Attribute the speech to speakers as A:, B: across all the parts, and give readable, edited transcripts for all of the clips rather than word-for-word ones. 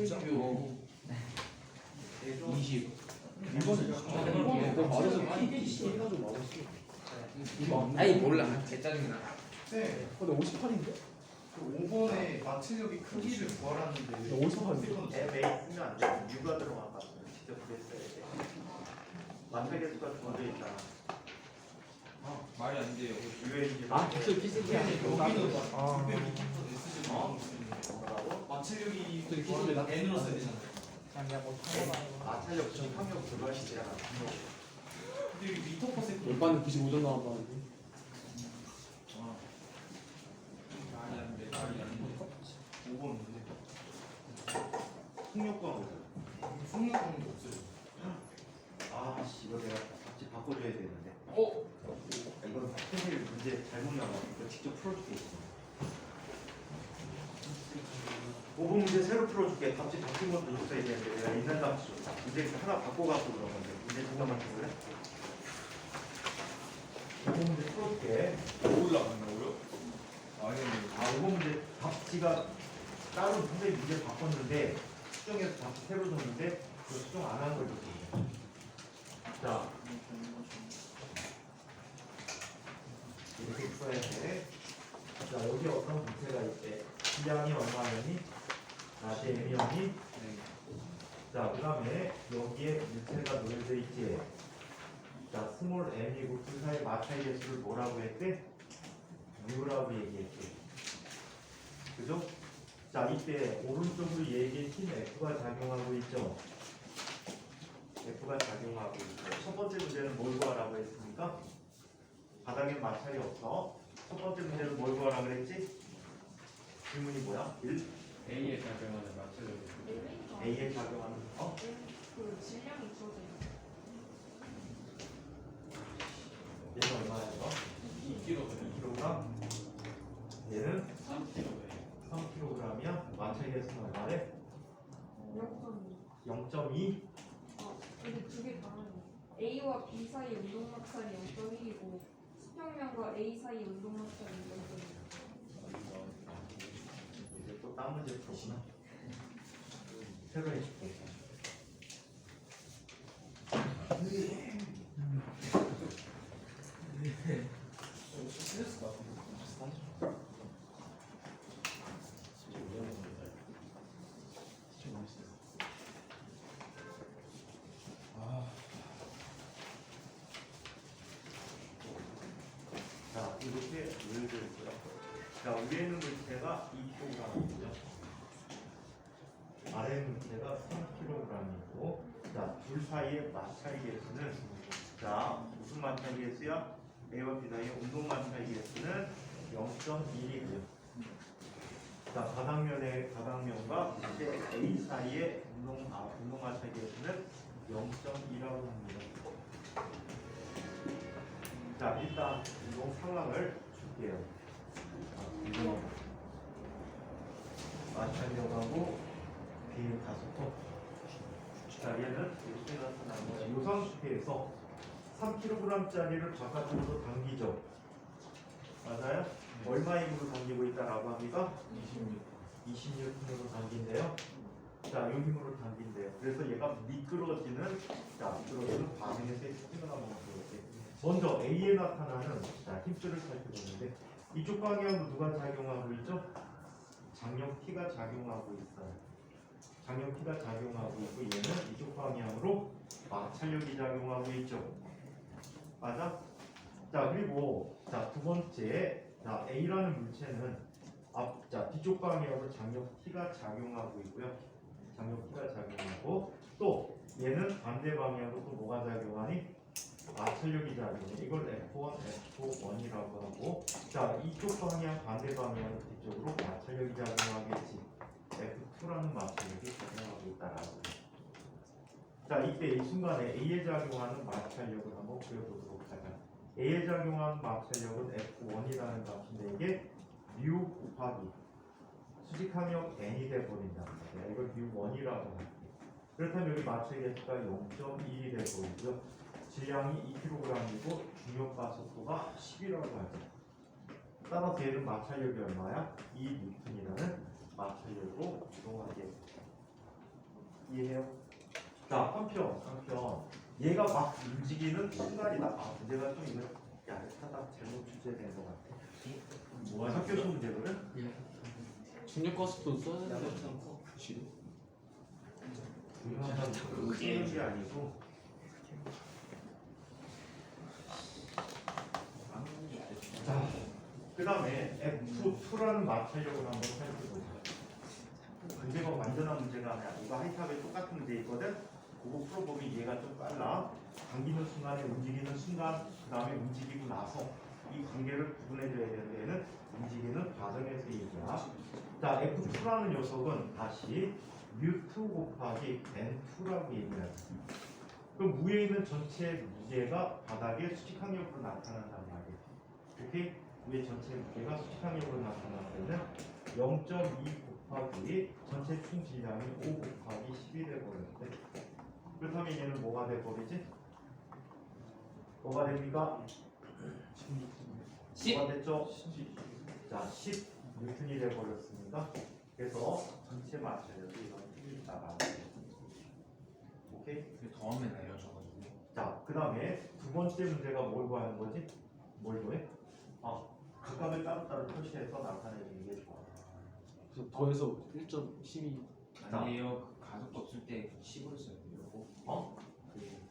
A: 20표. 20.
B: 이거는 말해서 PPC 해가지고 말했어.
A: 아니 몰라. 개 짜증나.
C: 네.
B: 근데 58인데?
C: 그 5번에 마취력이 크기를 구하라는데
B: 58인데?
D: MA 쓰면 안 돼. U가 들어가서 직접 그랬어야 돼. 마찰계수가 주어져 있다.
A: 말이 안 돼요.
D: UAG.
B: 아, 픽셀 PCT 아니고
C: 여기는
B: 아.
C: 600m부터 S지
D: 어?
C: 뭐
D: 뭐라고?
C: 마취력이
B: 저기
C: 구하는
B: 기술이
C: N으로 써야 되잖아요.
D: 마찰력 정확력 그것이잖아.
C: 근데 여기 미터 퍼센트
B: 열반은 95점 나왔다는데.
A: 말이 안 돼. 말이 안 돼.
C: 5번 문제.
D: 풍력과 오죠.
C: 속력공도 없어요.
D: 아씨 이거 내가 같이 바꿔줘야 되는데.
A: 어?
D: 이거는 선생님 문제 잘못 나와서 이거 직접 풀어줄게. 5번 문제 새로 풀어줄게. 답지 바뀐 것도 줬어야 되는데 내가 있는 답지 줬다. 문제 하나 바꿔갖고 그런 건데 문제 잠깐만 줘볼래? 5번 문제 풀어줄게.
A: 올라간다고요? 아니 근데
D: 5번 문제 답지가 따로 선생님 문제 바꿨는데 수정해서 답지 새로 줬는데 그 수정 안 한 걸 줬거든요. 자 이렇게 써야 돼. 자 여기 어떤 문제가 있대. 기량이 얼마니? 나대 M이니? 자 그 다음에 여기에 물체가 놓여져 있지. 자 스몰 m이고 그 사이 마찰 계수를 뭐라고 했대? U라고 얘기했지. 그죠? 자 이때 오른쪽으로 얘기했신 F가 작용하고 있죠. F가 작용하고 있죠. 첫 번째 문제는 뭘 구하라고 했습니까? 바닥에 마찰이 없어. 첫 번째 문제는 뭘 구하라 그랬지? 질문이 뭐야? 1.
A: A에 작용하는 마찰력이.
D: A에 작용하는
E: 그 질량이 주어져 있는
D: 얘는 얼마야 이거?
A: 2kg.
D: 2kg. 얘는
A: 3kg예요.
D: 3kg이야. 마찰 계수는 얼마래?
E: 0.2.
D: 0.2.
E: 근데 두 개 다르네. A와 B 사이 운동 마찰이 0.1이고 수평면과 A 사이 운동 마찰이 0.1.
D: 이제 또 딴 문제 풀었구나. 새로 해줄게.
C: 스트레스 같은 거.
D: 자, 이렇게 물들 있고요. 자, 위에 있는 물체가 2kg이고요. 아래 물체가 3kg이고, 자, 둘 사이의 마찰 계수는, 자, 무슨 마찰 계수야? A와 B 사이의 운동 마찰 계수는 0.1이고요. 자, 바닥면과 밑에 A 사이의 운동 마찰 계수는 0.2라고 합니다. 자, 일단 운동 상황을 줄게요. 이거 마찰력하고 비닐 가속도. 자, 얘는 이렇게 나타나는 거야. 이 상태에서 3kg짜리를 바깥으로 당기죠. 맞아요? 얼마의 힘으로 당기고 있다라고 합니까? 20N으로 당긴대요. 자, 요 힘으로 당긴대요. 그래서 얘가 미끄러지는 반응에서의 스피드가 나오는 먼저 A에 나타나는 힘줄을 살펴보는데 이쪽 방향으로 누가 작용하고 있죠? 장력 T가 작용하고 있어요. 장력 T가 작용하고 있고 얘는 이쪽 방향으로 마찰력이 작용하고 있죠. 맞아? 자 그리고 두 번째 A라는 물체는 뒤쪽 방향으로 장력 T가 작용하고 있고요. 장력 T가 작용하고 또 얘는 반대 방향으로 또 뭐가 작용하니? 마찰력이 작용해. 이걸 F1, F1이라고 하고 이쪽 방향 반대 방향 뒤쪽으로 마찰력이 작용하겠지. F2라는 마찰력이 작용하고 있다라고. 이때 이 순간에 A에 작용하는 마찰력을 한번 그려보도록 하자. A에 작용하는 마찰력은 F1이라는 값인데 이게 μ 곱하기 수직항력 n이 돼버린다. 이걸 μ1이라고 할게. 그렇다면 여기 마찰 계수가 0.1이 돼버리고요. 질량이 2kg이고 중력과 속도가 10이라고 하죠. 따라서 얘는 마찰력이 얼마야? 2N이라는 마찰력으로 이동하게. 이해해요? 자, 한편 얘가 막 움직이는 순간이다. 아, 문제가 좀 이거 야릇하다. 잘못 출제된 것 같아.
A: 뭐
D: 학교 시 문제거든?
B: 중력 가속도 써야 되는데.
C: 야구장 커.
B: 지금?
D: 중요한 건 쓰는 게 아니고 자, 그 다음에 F2라는 마찰력을 한번 살펴보자. 문제가 완전한 문제가 아니야. 이거 하이탑에 똑같은 문제 있거든? 그거 풀어보면 얘가 좀 빨라. 당기는 순간에 움직이는 순간, 그 다음에 움직이고 나서 이 관계를 구분해줘야 되는데 얘는 움직이는 과정에서 얘기야. 자, F2라는 녀석은 다시 μ2 곱하기 n2라고 얘기해요. 그럼 무에 있는 전체 무게가 바닥에 수직항력으로 나타난단 말이에요. 오케이? 위에 전체 무게가 수직항력으로 나타날 때는 0.2 곱하기 전체 총 질량이 5 곱하기 10이 돼버렸는데 그렇다면 얘는 뭐가 돼버리지? 뭐가 됩니까?
A: 10.
D: 뭐가 됐죠? 자, 10 뉴턴이 돼버렸습니다. 그래서 전체 마찰력이 이런 틀이 나가요. 오케이?
A: 더하면 내려져가지고.
D: 자, 그 다음에 두 번째 문제가 뭘 구하는 거지? 뭘 구해? 아, 각각을 따로따로 표시해서 나타내는 게 좋아.
B: 그래서 더해서 1.12.
A: 아니에요. 그 가속도 없을 때 10으로 써야 돼요.
D: 어?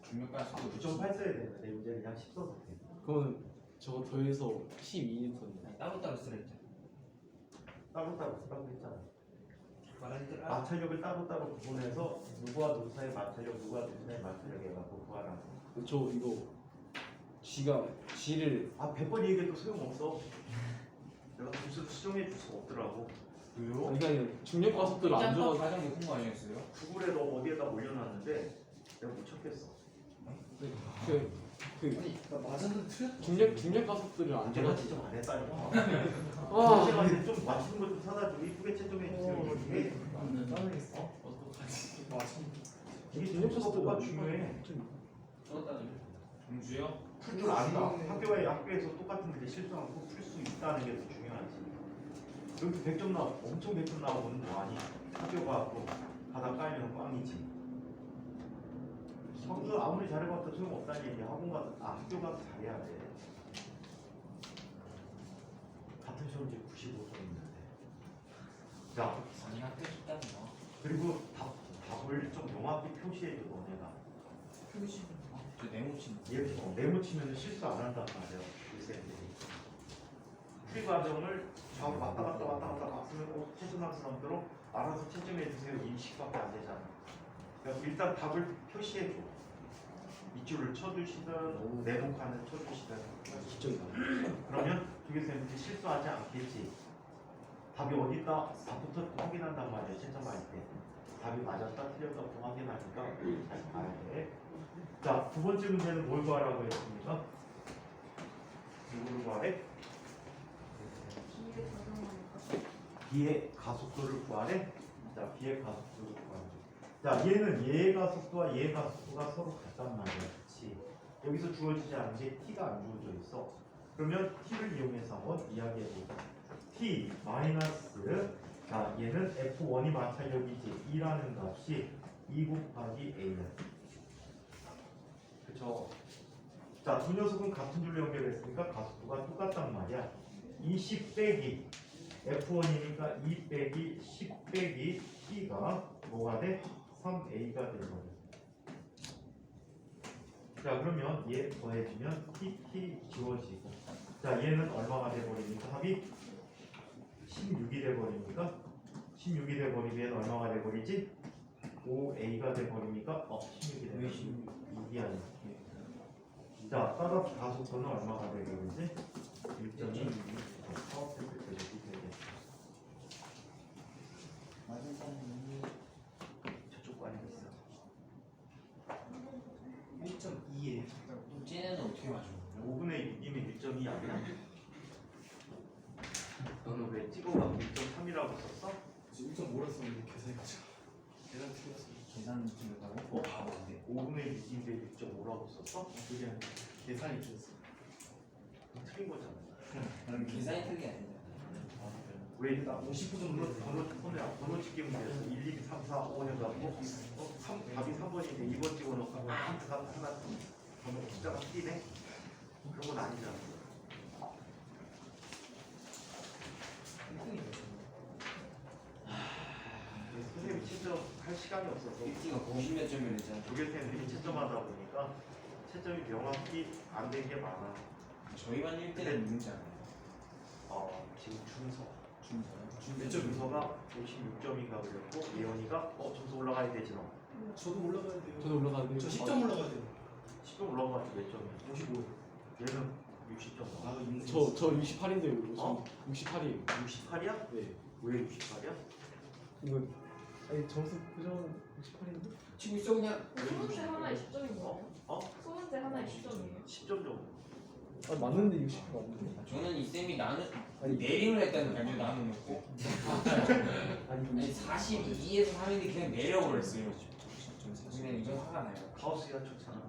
A: 중력 가속도
D: 9.8 써야 되는데 문제 그냥 10 써도 돼.
B: 그거는 저거 더해서 12N.
A: 아니, 따로따로 쓰라 했잖아.
D: 따로따로 쓰라고 했잖아.
A: 말할 때
D: 마찰력을 따로따로 구분해서 누구와 누구 사이의 마찰력, 누구와 누구 사이의 마찰력 해갖고 구하라고.
B: 저 이거 G를
D: 아, 100번 얘기해도 소용없어. 내가 점수를 수정해 줄 수가 없더라고. 왜요?
B: 아니 아니 중력 가속도를 안
A: 짬밥
B: 줘가지고
A: 과정 높은 거 아니었어요?
D: 구글에 너 어디에다 올려놨는데 내가 못 찾겠어.
B: 그
C: 아니 나 맞았는데 틀렸다.
B: 중력 가속도를 안
D: 제가
B: 줘가지고.
D: 지적 안 했다니까.
B: 아,
D: 제가 이제 좀 맛있는 거 좀 사다 주고 이쁘게 채점해 주세요. 이게
C: 짜증냈어. 어떡하지? 맞았는데.
D: 이게 점수가 뭐가 중요해.
A: 공주요?
D: 풀 줄 안다. 학교에서 똑같은 문제 실수하면 꼭 풀 수 있다는 게 더 중요하지. 여기 100점 엄청 100점 나오고는 뭐하니? 학교 가고 바닥 깔면 꽝이지. 학교 아무리 잘해봤자 소용없다는 얘기야. 학교 가서 잘해야 돼. 같은 시험지 95점 있는데. 자,
A: 아니 학교 식당이요.
D: 그리고 답을 좀 명확히 표시해줘 너네가.
A: 저 네모친.
D: 네모치면 실수 안 한단 말이야. 글쎄들이. 풀이 과정을 좌우로 왔다 갔다 막 쓰면 채점할 사람들은 알아서 채점해 주세요. 이 식밖에 안 되잖아. 그러니까 일단 답을 표시해 줘. 밑줄을 쳐주시든 네모칸을 쳐주시든.
B: 기적이다.
D: 그러면 주교쌤이 실수하지 않겠지. 답이 어디 있다? 답부터 확인한단 말이야. 채점할 때. 답이 맞았다 틀렸다 확인하니까 잘 봐야 돼. 자, 두 번째 문제는 뭘 구하라고 했습니까? 누구를 구하래?
E: B의 자동화니까.
D: B의 가속도를 구하래? 자, B의 가속도를 구하래. 자, 얘는 얘의 가속도와 얘의 가속도가 서로 같단 말이야. 그치? 여기서 주어지지 않은 게 T가 안 주어져 있어. 그러면 T를 이용해서 한번 이야기해보자. T 마이너스, 자, 얘는 F1이 마찰력이지. 2라는 값이 2 곱하기 A야. 그쵸? 자, 두 녀석은 같은 줄로 연결했으니까 가속도가 똑같단 말이야. 20 빼기 F1이니까 2 빼기 10 빼기 T가 뭐가 돼? 3A가 되거든. 자, 그러면 얘 더해주면 T 지워지고. 자, 얘는 얼마가 돼버리니까 합이 16이 돼버리니까 16이 돼버리면 얼마가 돼버리지? 5A가 돼버리니까 16이 돼버리지. 6이 아니야. 자, 따라서 가속도는 얼마가 되겠는지 1.2
A: 맞은 사람이
D: 저쪽 관이 있어.
C: 1.2에
A: 쟤네는 어떻게 맞춰?
D: 5분의 6이면 1.2 아니야? 너는 왜 찍어가고 1.3이라고 썼어?
C: 1.5라 썼는데 계산이 맞아. 계산 틀렸어.
A: 계산 틀렸다고? 바보인데.
D: 5분의 6인데 6.5라고 썼어?
C: 그게 아니라 계산이 틀렸어.
D: 틀린 거잖아.
A: 그럼 계산이 틀린 게 아니잖아.
D: 왜
C: 50% 정도
D: 번호 찍기 문제에서 1, 2, 3 3, 4, 5년 가고 답이 3번인데 2번 찍어놓고 하나 그러면 숫자가 띄네? 그런 건 아니잖아. 선생님이 채점할 시간이 없어서
A: 1등가 90몇 점을 했잖아.
D: 조교쌤들이 채점하다 보니까 채점이 명확히 안 된 게 많아.
A: 저희 반 1등은 누군지 알아요?
D: 지금 준서.
A: 준서요?
D: 준서가 56점인가 그랬고 예원이가 점수 올라가야 되지 너.
C: 저도 올라가야 돼요.
B: 저도 올라가는데.
C: 저 10점 올라가야 돼요.
D: 10점 올라가면 몇 점이야?
C: 55.
D: 얘는 60점.
C: 아, 인생.
B: 저 68인데요.
D: 어?
B: 68이에요.
D: 68이야?
B: 네.
D: 왜 68이야?
B: 이거 아니 점수 그전 68인데?
A: 지금 있어 그냥.
E: 소문제 하나에 10점인 거예요?
D: 어?
E: 소문제 하나에 10점이에요?
D: 10점 정도.
B: 아 맞는데 60 맞는데.
A: 저는 이 쌤이 나는
B: 아니
A: 내림을 했다는 게 아니라 나눠놓고 아니 42에서 3인데 그냥 내려버렸어요. 그냥 이건 화가 나요.
D: 가우스가 좋잖아.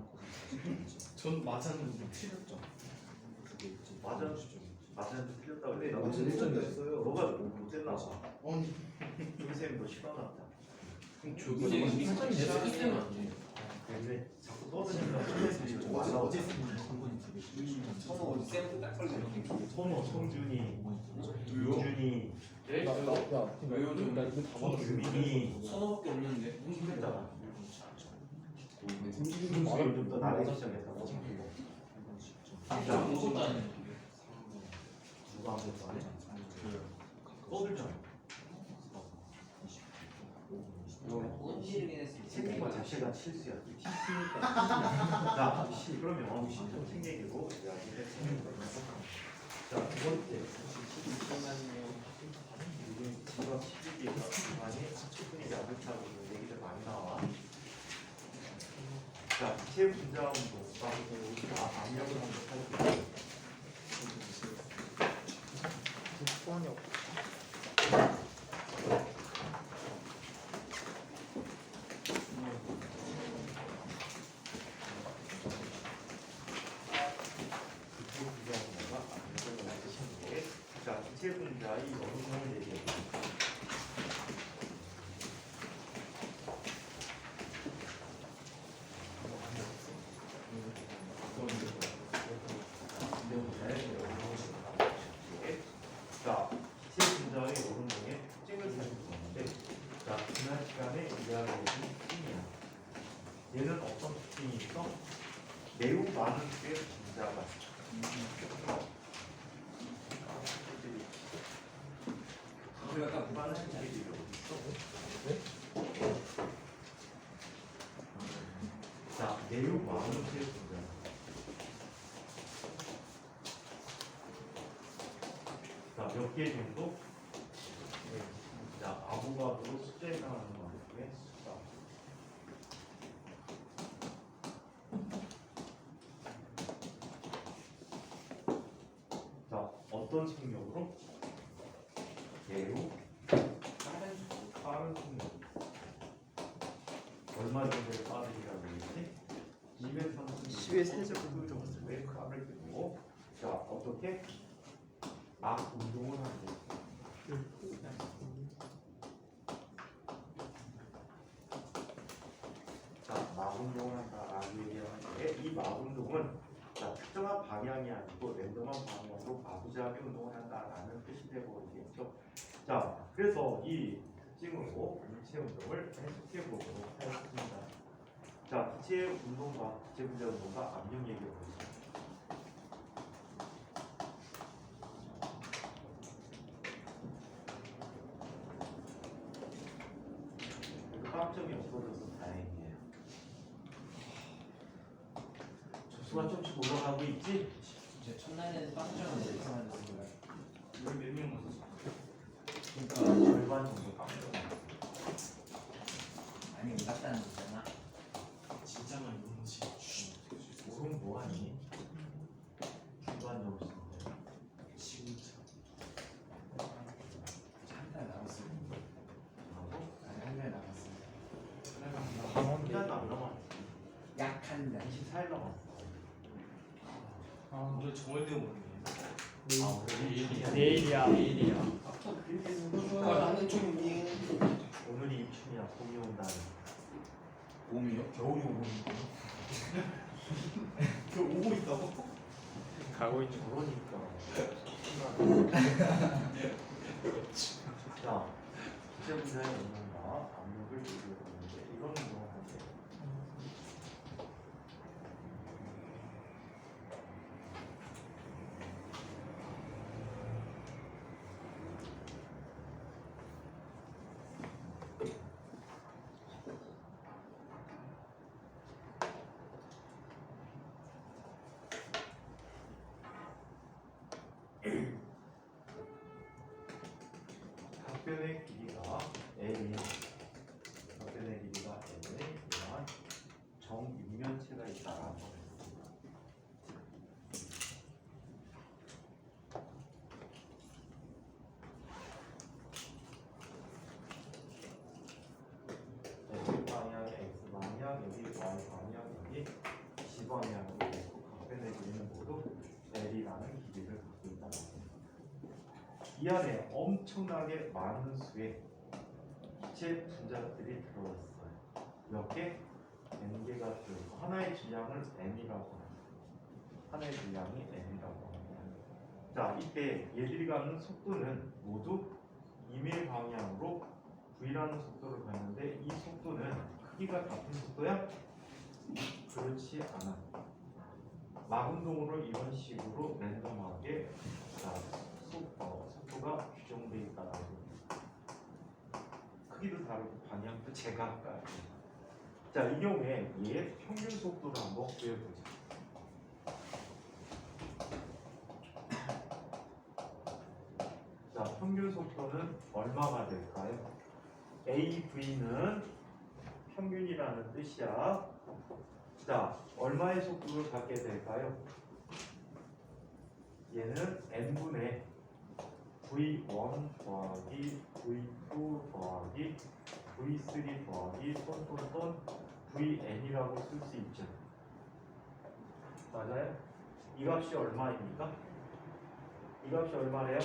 C: 전 맞았는데 틀렸죠.
D: 맞았는데 틀렸다고
C: 네,
D: 그랬다고.
C: 맞아. 1점 냈어요.
D: 너가 못됐나 봐.
C: 아니,
D: 조교쌤이 너 시간 났다.
C: 그럼
A: 근데 우리 사람이 내서 있으면 안 돼.
D: 근데 자꾸 떠드니까 선생님들이 와서
C: 어제
A: 성우 우리 쌤도 딱 걸려.
D: 선호, 성준이, 유준이,
A: 왜 요즘
B: 나 이거 다 받았어.
D: 유민이
A: 선호밖에 없는데.
D: 힘들잖아.
B: 움직이는 거
D: 요즘 또 나가기 시작했다고.
A: 진짜 아무것도 안 해.
D: 누가 아무것도 안 해? 떠들잖아.
A: 꼰지르긴 했어.
D: 생긴 자체가 실수야. 자, 그러면 책 얘기고 자, 두 번째. 요즘 지각 12개가 많이 충분히 야들차고 얘기들 많이 나와. 자, 기체 분자 운동과 압력을 한번 살펴볼게요.
B: 소환이 없어.
D: 자, 기체 분자의 어느 얘기해. 자, 기체 분자의 오른쪽에 특징을 살펴보는데, 자, 지난 시간에 이야기해준 특징이야. 얘는 어떤 특징이 있어? 매우 많은 수의 분자가
A: 우리가 아까
D: 많은 수들이 있어. 자, 매우 많은 수의 분자. 자, 몇 개 정도? 네. 자, 아보가드로 숫자에 해당하는 만큼의 숫자. 자, 어떤 속력으로? 매우 빠른 속력. 얼마 정도의 빠르기라고 그랬지? 10의 세제곱을 빠르게 되고, 자, 어떻게? 막 운동을 하는데. 자, 막 운동을 한다라고 얘기하는데, 이 막 운동은 자, 특정한 방향이 아니고 랜덤한 방향으로 마구잡이 운동을 한다라는 뜻이 되고 있겠죠. 자, 그래서 이 특징으로 기체 운동을 해석해 보도록 하겠습니다. 자, 기체 운동과 기체 분자 운동과 압력 얘기해 보겠습니다. 빵점이 없어져서 다행이에요. 점수가 조금씩 올라가고 있지?
A: 제 첫날에는 빵점을 못 사는 거예요.
C: 여기 몇명 맞았어?
D: 그러니까 절반 정도 빵점.
A: 아니 못 갔다는 거잖아.
C: 진짜 많이 모르지.
D: 오름 뭐하니? 중간 점수인데.
C: 진짜.
A: 한 달 남았어요.
D: 하고
A: 아니 한 달 남았어요.
D: 한 달도 안 남았어.
A: 약 한 달.
D: 24일 남았어.
C: 오늘 정월대 모르네.
D: 아, 그래?
B: 내일이야.
A: 나는 좀
D: 오늘 기분이 입춘이야. 봄이 온다는.
A: 봄이요? 겨울이 오고 있는
C: 그 오고 있다고?
B: 가고 있는 거.
D: 그러니까. 자, 주제 문제에 있는가 압력을 이루어주는데 이거는 뭐 하세요? 답변의 길이가 L이요. 답변의 길이가 L에 이러한 정육면체가 있다라고 했습니다. X 방향, X 방향, 여기 Y 방향, 여기 Z 방향으로 있고 각변의 길이는 모두 L이라는 길이를 갖고 있다고 합니다. 이 안에 엄청나게 많은 수의 기체 분자들이 들어있어요. 몇 개? N개가 들어있고 하나의 질량을 N이라고 합니다. 하나의 질량이 N이라고 합니다. 자, 이때 얘들이 가는 속도는 모두 이밀 방향으로 V라는 속도를 가는데 이 속도는 크기가 같은 속도야? 그렇지 않아. 막운동으로 이런 식으로 랜덤하게 자, 속도가 규정되어 있다라고 합니다. 크기도 다르고 방향도 제각각. 자, 이 경우에 얘의 평균 속도를 한번 구해보자. 자, 평균 속도는 얼마가 될까요? AV는 평균이라는 뜻이야. 자, 얼마의 속도를 갖게 될까요? 얘는 n분의 V1 더하기 V2 더하기 V3 더하기 똔똔똔 VN이라고 쓸 수 있죠. 맞아요? 이 값이 얼마입니까? 이 값이 얼마래요?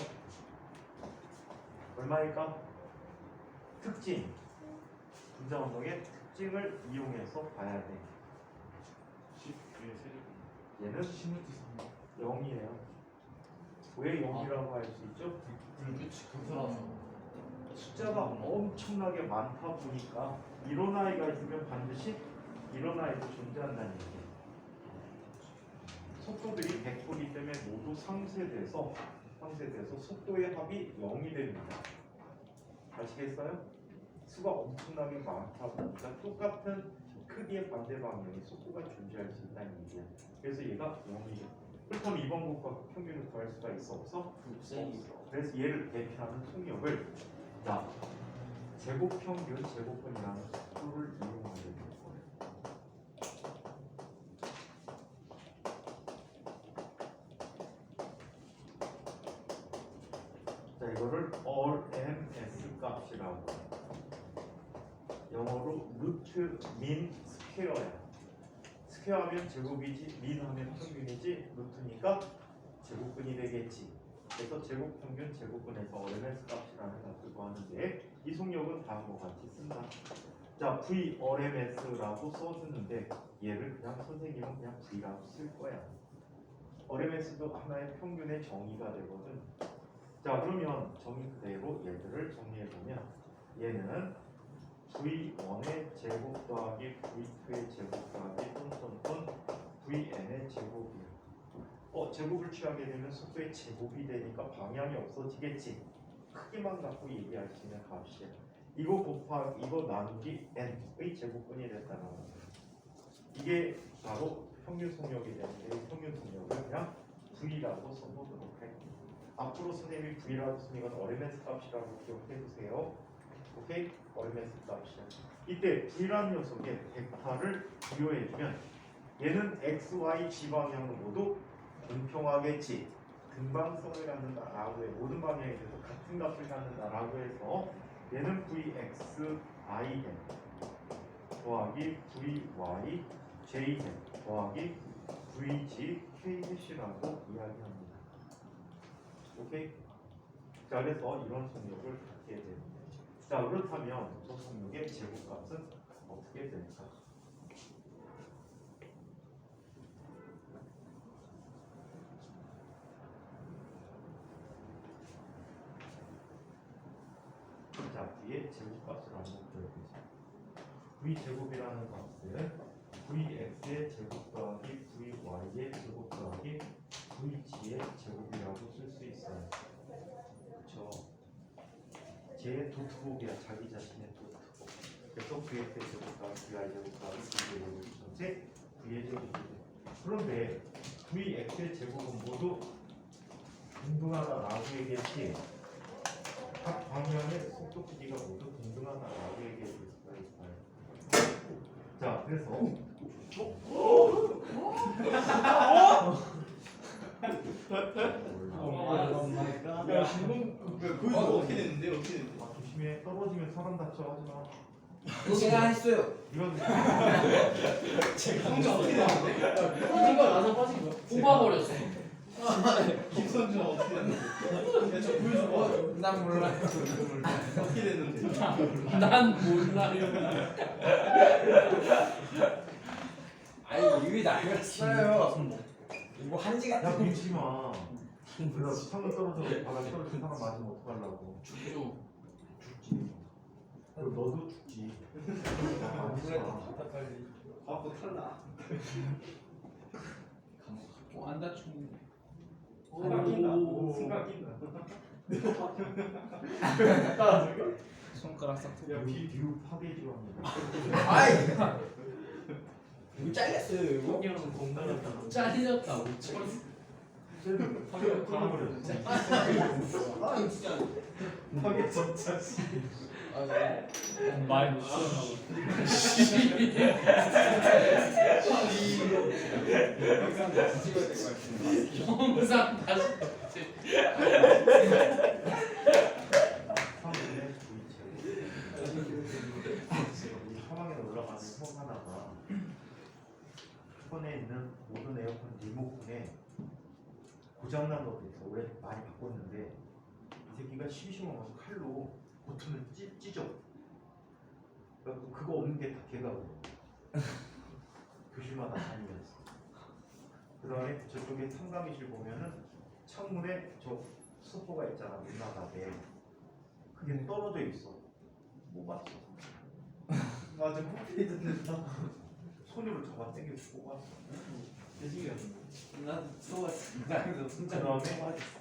D: 얼마일까? 특징. 분자 운동의 특징을 이용해서 봐야 돼.
C: 10의 세제곱.
D: 얘는 0이에요. 왜 0이라고 할 수 있죠?
C: 그렇지. 그거라서.
D: 숫자가 엄청나게 많다 보니까 이런 아이가 있으면 반드시 이런 아이도 존재한다는 얘기예요. 속도들이 100도이기 때문에 모두 상쇄돼서 속도의 합이 0이 됩니다. 아시겠어요? 수가 엄청나게 많다 보니까 똑같은 크기의 반대 방향의 속도가 존재할 수 있다는 얘기예요. 그래서 얘가 0이에요. 그렇다면 이번 곡과 평균을 구할 수가 있어 없어? 없어. 그래서 얘를 대표하는 통역을 자 제곱평균 제곱근이라는 속도를 이용하게 될 거예요. 자 이거를 RMS 값이라고 해요. 영어로 루트 민 스퀘어야. 스퀘어하면 제곱이지 민하면 평균이지 루트니까 제곱근이 되겠지. 그래서 제곱평균 제곱근에서 RMS 값이라는 값을 구하는데 이 속력은 다음과 같이 쓴다. 자 V RMS라고 써주는데 얘를 그냥 선생님은 그냥 V라고 쓸 거야. RMS도 하나의 평균의 정의가 되거든. 자 그러면 정의 그대로 얘들을 정리해보면 얘는 V1의 제곱 더하기 V2의 제곱 더하기 똔똔똔 VN의 제곱이야. 제곱을 취하게 되면 속도의 제곱이 되니까 방향이 없어지겠지. 크기만 갖고 얘기할 수 있는 값이야. 이거 곱하기 이거 나누기 n의 제곱분이 됐다는 거야. 이게 바로 평균 속력이 되는데 이 평균 속력을 그냥 V라고 써보도록 할게요. 앞으로 선생님이 V라고 쓰면 이건 RMS 값이라고 기억해 두세요. 오케이? RMS 값이야. 이때 V라는 녀석의 벡터를 비교해주면 얘는 X, Y, Z 방향으로 모두 공평하겠지. 등방성을 갖는다라고 해. 모든 방향에 대해서 같은 값을 갖는다라고 해서 얘는 VXIN 더하기 VY JN 더하기 VG K라고 이야기합니다. 오케이? 자 그래서 이런 속력을 갖게 됩니다. 자, 그렇다면 접속력의 제곱값은 어떻게 될까? 자, 뒤에 제곱값을 한번 그려보자. v제곱이라는 값은 vx의 제곱 더하기 vy의 제곱 더하기 vg의 제곱이라고 쓸 수 있어요. 그렇죠? 제 도트복이야. 자기 자신의 도트복. 그래서 vx의 제곱 더하기 vy 제곱 더하기 v의 제곱이 전체 v의 제곱이 돼. 그런데 vx의 제곱은 모두 동등하다라고 얘기했지. 각 방향의 속도 크기가 모두 동등하다라고 얘기해 줄 수가 있어요. 자, 그래서
C: 야 지금 거기서 어떻게 됐는데 어떻게 됐는데?
D: 조심해. 떨어지면 사람 다쳐. 하지 마.
A: 제가 했어요.
D: 이런
C: 성주 어떻게 됐는데?
F: 빠진 거 나서 빠진 거 뽑아버렸어.
C: 김선주 어떻게 됐는데? 야저 보여줘.
A: 난 몰라요.
C: 어떻게 됐는데?
F: 난 몰라요.
A: 아니 이게 날렸어요. 이거 한지가
D: 야, 밀지 마. 그래서 상을 떨어져 바닥에 떨어진 사람 맞으면 어떡하려고.
F: 죽죠.
D: 죽지. 그리고 너도 죽지. 맞지 마.
C: 과거 탈락.
F: 안 다쳤는데.
C: 순간 낀다.
F: 오.
C: 순간 낀다.
F: 손가락 싹
C: 야 비.
D: 뷰 파괴 지원입니다.
A: 아이 이거 잘렸어요 이거.
D: 형은 공단이었다.
F: 잘렸다고.
D: 파괴 끊어버렸어.
A: 아 진짜.
C: 파괴 진짜 씨.
F: 말 못쓰나 영상 다시.
D: 사방에 올라가는 형 하나가 현에 있는 모든 에어컨 리모컨에 고장난 것도 있어. 올해 많이 바꿨는데 이 새끼가 심심하면서 칼로 버튼을 찢어. 그래갖고 그거 없는 게 다 걔가 그래. 교실마다 다니면서. 그 다음에 저쪽에 상담의실 보면은 창문에 저 소포가 있잖아. 문바닥에 그게 떨어져 있어. 못 봤어.
C: 맞아 코피에 듣는다.
D: 손으로 잡아 당겨서 뽑았어.
C: 대신이었는데.
A: 난 쏘았습니다. 그래서
D: 그
A: 손자
D: 다음에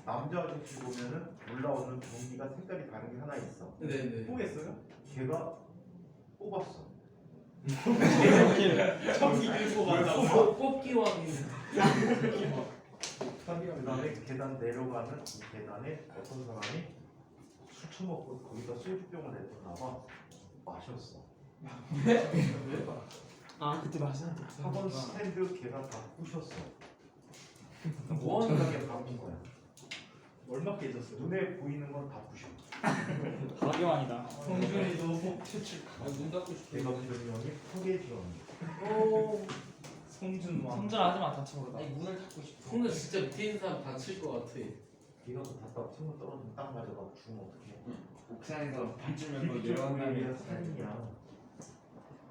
D: 남자 아저씨 보면은 올라오는 전기가 색깔이 다른 게 하나 있어.
F: 네네.
C: 포기했어요?
D: 걔가 뽑았어.
C: 전기 밀고 간다고.
F: 뽑기 왕이.
D: 그 다음에 계단 내려가는 이 계단에 어떤 사람이 술 처먹고 거기다 소주병을 내줬나 봐. 마셨어.
F: 아 그때 마셨는데.
D: 학원 스탠드 걔가 다 부셨어.
A: 뭐 하는
D: 엄청나게 바꾼 거야.
C: 얼마 깨졌어요?
D: 눈에 보이는 건 다 부셔.
F: 가게왕이다.
C: 성준이도
F: 눈 닫고 싶어.
D: 걔가 별명이 포개지원이야.
F: 오.
C: 성준만.
F: 성전하지마 다쳐버려.
A: 아니 문을 닫고 싶어.
F: 성전 진짜 밑에 있는 사람 다칠 것 같아.
D: 걔가 또 닫다가 친구 떨어지면 딱 맞아가 죽으면 어떡해.
A: 옥상에서 반쯤 열고
D: 비비쪽
A: 내려간다면
D: 우리가 살인이야.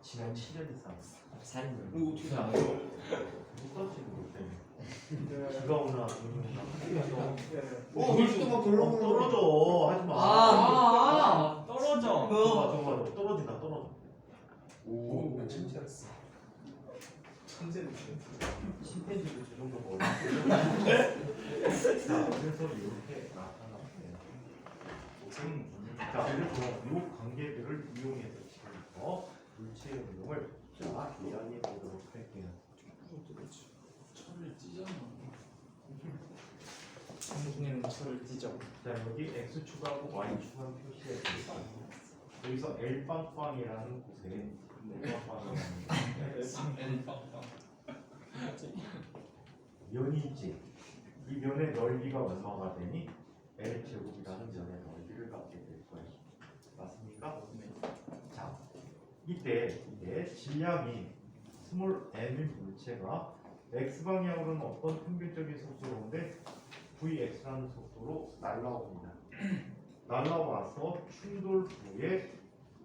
D: 지난 7년이 싸웠어.
A: 살인.
F: 이거 어떻게 알아?
D: 못 떨어지는 것 때문에. 비가 오나 눈이 오나.
A: 물도 막 덜렁덜렁.
D: 떨어져. 하지 마.
F: 떨어져.
D: 저거 떨어진다. 떨어져.
A: 오, 진짜였어.
C: 천재는
D: 심팬지도 저 정도 멀어. 자, 그래서 이렇게 나타났어요. 자, 그래서 이 관계들을 이용해서 지금부터 물체의 운동을 자 이야기해 보도록 할게요.
F: 철을 찢어놔. 성준이는 철을 찢어.
D: 자, 여기 x 축하하고 y 축하한 표시해 드릴게요. 여기서 L 빵빵이라는 곳에 면이 있지. 이 면의 넓이가 얼마가 되니 L 제곱이라는 면의 넓이를 갖게 될 거예요. 맞습니까? 자, 이때 질량이 스몰 n의 물체가 x 방향으로는 어떤 평균적인 속도로인데 vx라는 속도로 날아옵니다. 날라와서 충돌 후에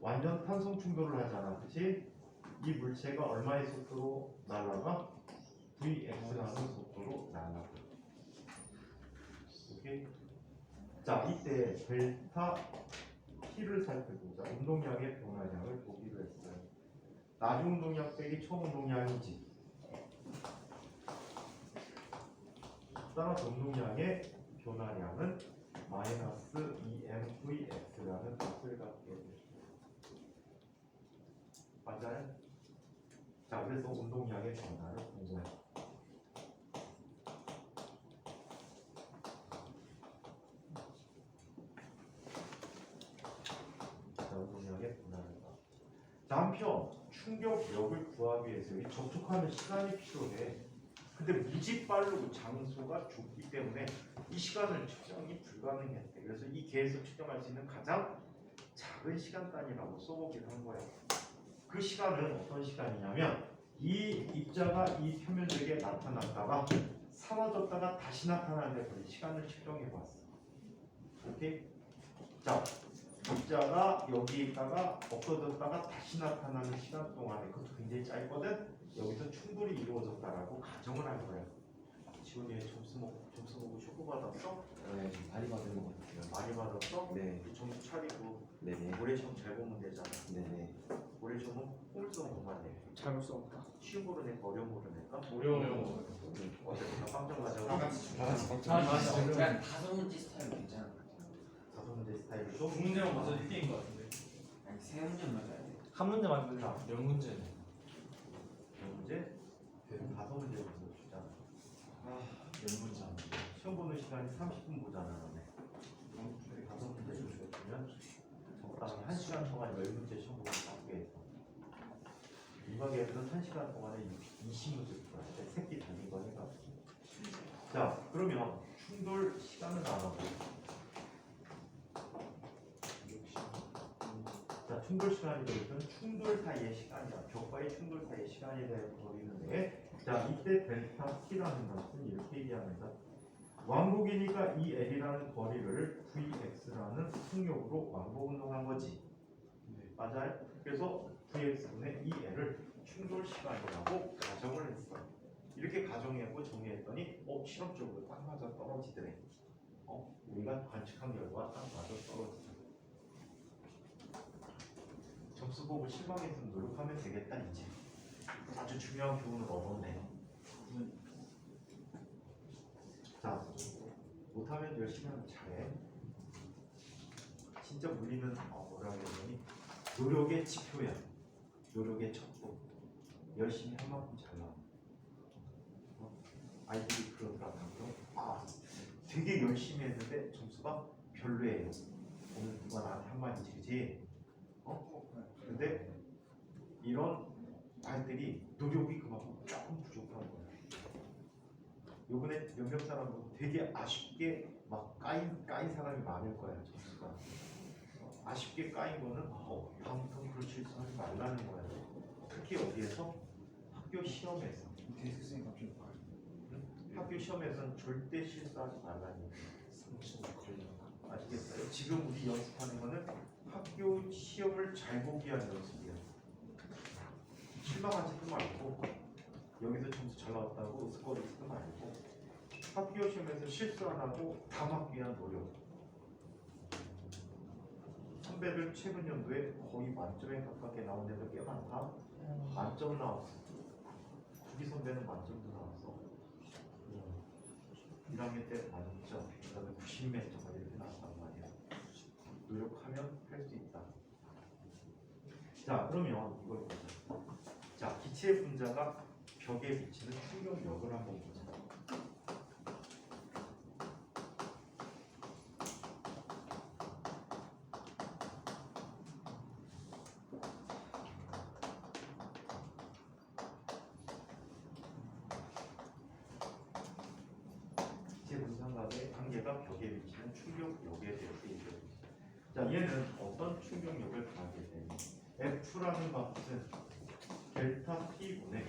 D: 완전 탄성 충돌을 하잖아, 그렇지? 이 물체가 얼마의 속도로 날아가? Vx라는 속도로 날아가. 오케이? 자, 이때 델타 T를 살펴보자. 운동량의 변화량을 보기로 했어요. 나중 운동량 빼기 총 운동량이지. 따라서 운동량의 변화량은 마이너스 2mvx라는 값을 갖게 돼요. 맞아요? 자, 그래서 운동량의 변화를 공부해. 자, 운동량의 변화를 봐. 자, 한편 충격력을 구하기 위해서 여기 접촉하는 시간이 필요해. 근데 무지 빠르고 장소가 좁기 때문에 이 시간을 측정이 불가능했대. 그래서 이 계에서 측정할 수 있는 가장 작은 시간 단위라고 써보기로 한 거야. 그 시간은 어떤 시간이냐면 이 입자가 이 표면적에 나타났다가 사라졌다가 다시 나타나는 그 시간을 측정해 봤어. 오케이? 자, 입자가 여기 있다가 없어졌다가 다시 나타나는 시간 동안에 그것도 굉장히 짧거든. 여기서 충돌이 이루어졌다라고 가정을 한 거야. 지원이 점수 보고 쇼크 받았어?
G: 네, 좀 많이 받은 것 같아요.
D: 많이 받았어?
G: 네,
D: 점수 차리고
G: 네네,
D: 올해 시험 잘 보면 되잖아.
G: 네네.
D: 올해 시험은 꼴성 공만 내.
F: 잘못 써먹다.
D: 쉬운 거로 낼까 어려운 거로 낼까?
C: 어려워요.
D: 어쨌든 빵점 가자고.
G: 다 같이
A: 그냥 5문제 스타일 괜찮아.
D: 5문제 스타일로.
C: 두 문제만 맞아도 1등인 것 같은데.
A: 아니 3문제 맞아야 돼.
F: 한 문제 맞으면
D: 자,
C: 몇 문제네?
D: 몇 문제? 5문제 정도 주잖아.
C: 몇 문제 안 돼?
D: 시험 보는 시간이 30분 보잖아. 너네. 5문제 정도 주면 적당히 1시간 동안 10문제 시험 보는 하게 해서 2박 2일은 1시간 동안에 20문제 풀어야 돼. 새끼 달린 거니까. 자, 그러면 충돌 시간을 알아보고. 자, 충돌 시간이 되면 충돌 사이의 시간이야. 격과의 충돌 사이의 시간에 대해 버리는데, 자, 이때 델타 T라는 것은 이렇게 얘기합니다. 왕복이니까 이 L이라는 거리를 Vx라는 속력으로 왕복 운동한 거지. 맞아요? 그래서 Vx분의 이 L을 충돌 시간이라고 가정을 했어. 이렇게 가정하고 정리했더니, 실험적으로 딱 맞아 떨어지더래. 우리가 관측한 결과 딱 맞아 떨어지더래. 점수 보고 실망했으면 노력하면 되겠다 이제. 아주 중요한 교훈을 얻었네. 자, 못하면 열심히 하면 잘해. 진짜 물리는 뭐라 그러니 노력의 지표야. 노력의 척도. 열심히 한 만큼 잘 나와. 아이들이 그러더라고요. 되게 열심히 했는데 점수가 별로예요. 오늘 누가 나한테 한마디지, 그지? 근데 이런 아이들이 노력이 그만큼 조금 부족한 거야. 요번에 몇몇 사람은 되게 아쉽게 막 까인 사람이 많을 거야. 점수가 아쉽게 까인 거는 다음부터 그런 실수하지 말라는 거야. 특히 어디에서? 학교 시험에서.
A: 대학생 갑자기
D: 학교 시험에서는 절대 실수하지 말라는 거야. 아시겠어요? 지금 우리 연습하는 거는 학교 시험을 잘 보기 위한 연습이야. 실망하지도 말고 여기서 점수 잘 나왔다고 스코어리지도 말고 학교 시험에서 실수 안 하고 다 맞기 위한 노력. 선배들 최근 연도에 거의 만점에 가깝게 나온 데도 꽤 많다. 만점 나왔어. 구기 선배는 만점도 나왔어. 1학년 때 만점, 그다음에 90몇 점 이렇게 나왔단 말이야. 노력하면 할 수 있다. 자, 그러면 이걸 보자. 자, 기체 분자가 벽에 미치는 충격력을 한번 보자. 기체 분자의 관계가 벽에 미치는 충격력에 대해서 얘기해요. 자, 얘는 어떤 충격력을 가하게 되니? F라는 값은 델타 T분의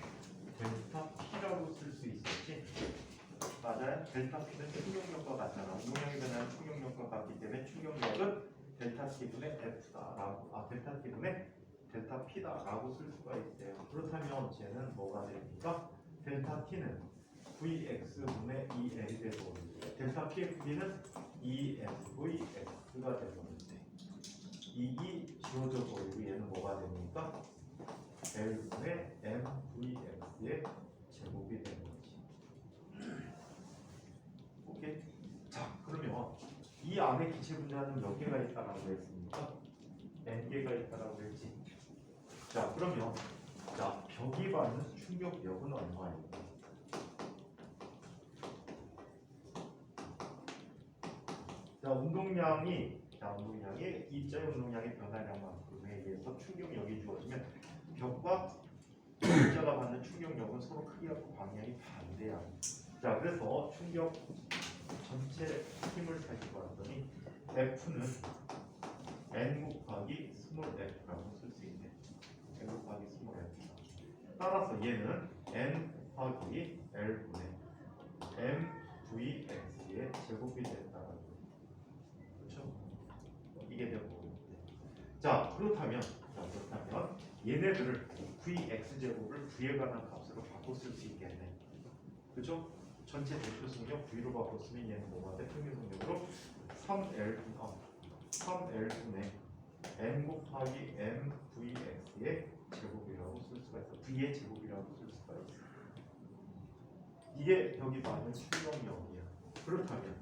D: 델타 P라고 쓸 수 있었지. 맞아요. 델타 P는 충격력과 같잖아. 운동량이 변하는 충격력과 같기 때문에 충격력은 델타 T분의 F다라고 델타 T분의 델타 P다라고 쓸 수가 있대요. 그렇다면 쟤는 뭐가 됩니까? 델타 T는 Vx분의 2L이 되고 델타 PFB는 2FVX가 되는데 이 지워져 버리고 얘는 뭐가 됩니까? L분의 MVX의 제곱이 되는 거지. 오케이. 자, 그러면 이 안에 기체 분자는 몇 개가 있다라고 했습니까? N개가 있다라고 했지. 자, 그러면 벽이 받는 충격력은 얼마일까? 운동량이 입자의 운동량의 변화량만큼에 의해서 충격력이 주어지면 벽과 입자가 받는 충격력은 서로 크기하고 방향이 반대야. 자, 그래서 충격 전체 힘을 살펴봤더니 F는 N 곱하기 스몰 f라고 쓸 수 있네. N 곱하기 스몰 f. 따라서 얘는 N 곱하기 L분의 MVX의 제곱이 된다라고. 그렇죠? 이게 되고. 자, 그렇다면 얘네들을 Vx 제곱을 V에 관한 값으로 바꿔 쓸 수 있겠네. 그죠? 전체 대표 속력 V로 바꿨으면 얘는 뭐가 돼? 평균 속력으로 3L분의 M 곱하기 MVx의 제곱이라고 쓸 수가 있어. V의 제곱이라고 쓸 수가 있어. 이게 벽이 받는 충격력이야. 그렇다면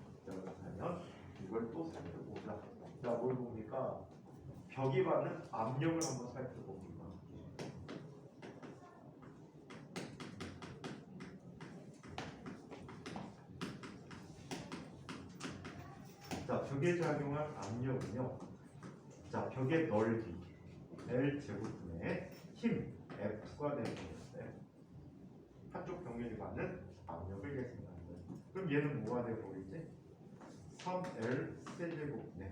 D: 이걸 또 살펴보자. 자, 뭘 봅니까? 벽이 받는 압력을 한번 살펴봅니다. 자, 벽에 작용한 압력은요. 자, 벽의 넓이 L 제곱분의 힘 F가 되는 거였어요. 한쪽 병렬이 받는 압력을 계산하는 거예요. 그럼 얘는 뭐가 되고 있지? 3L 세제곱분의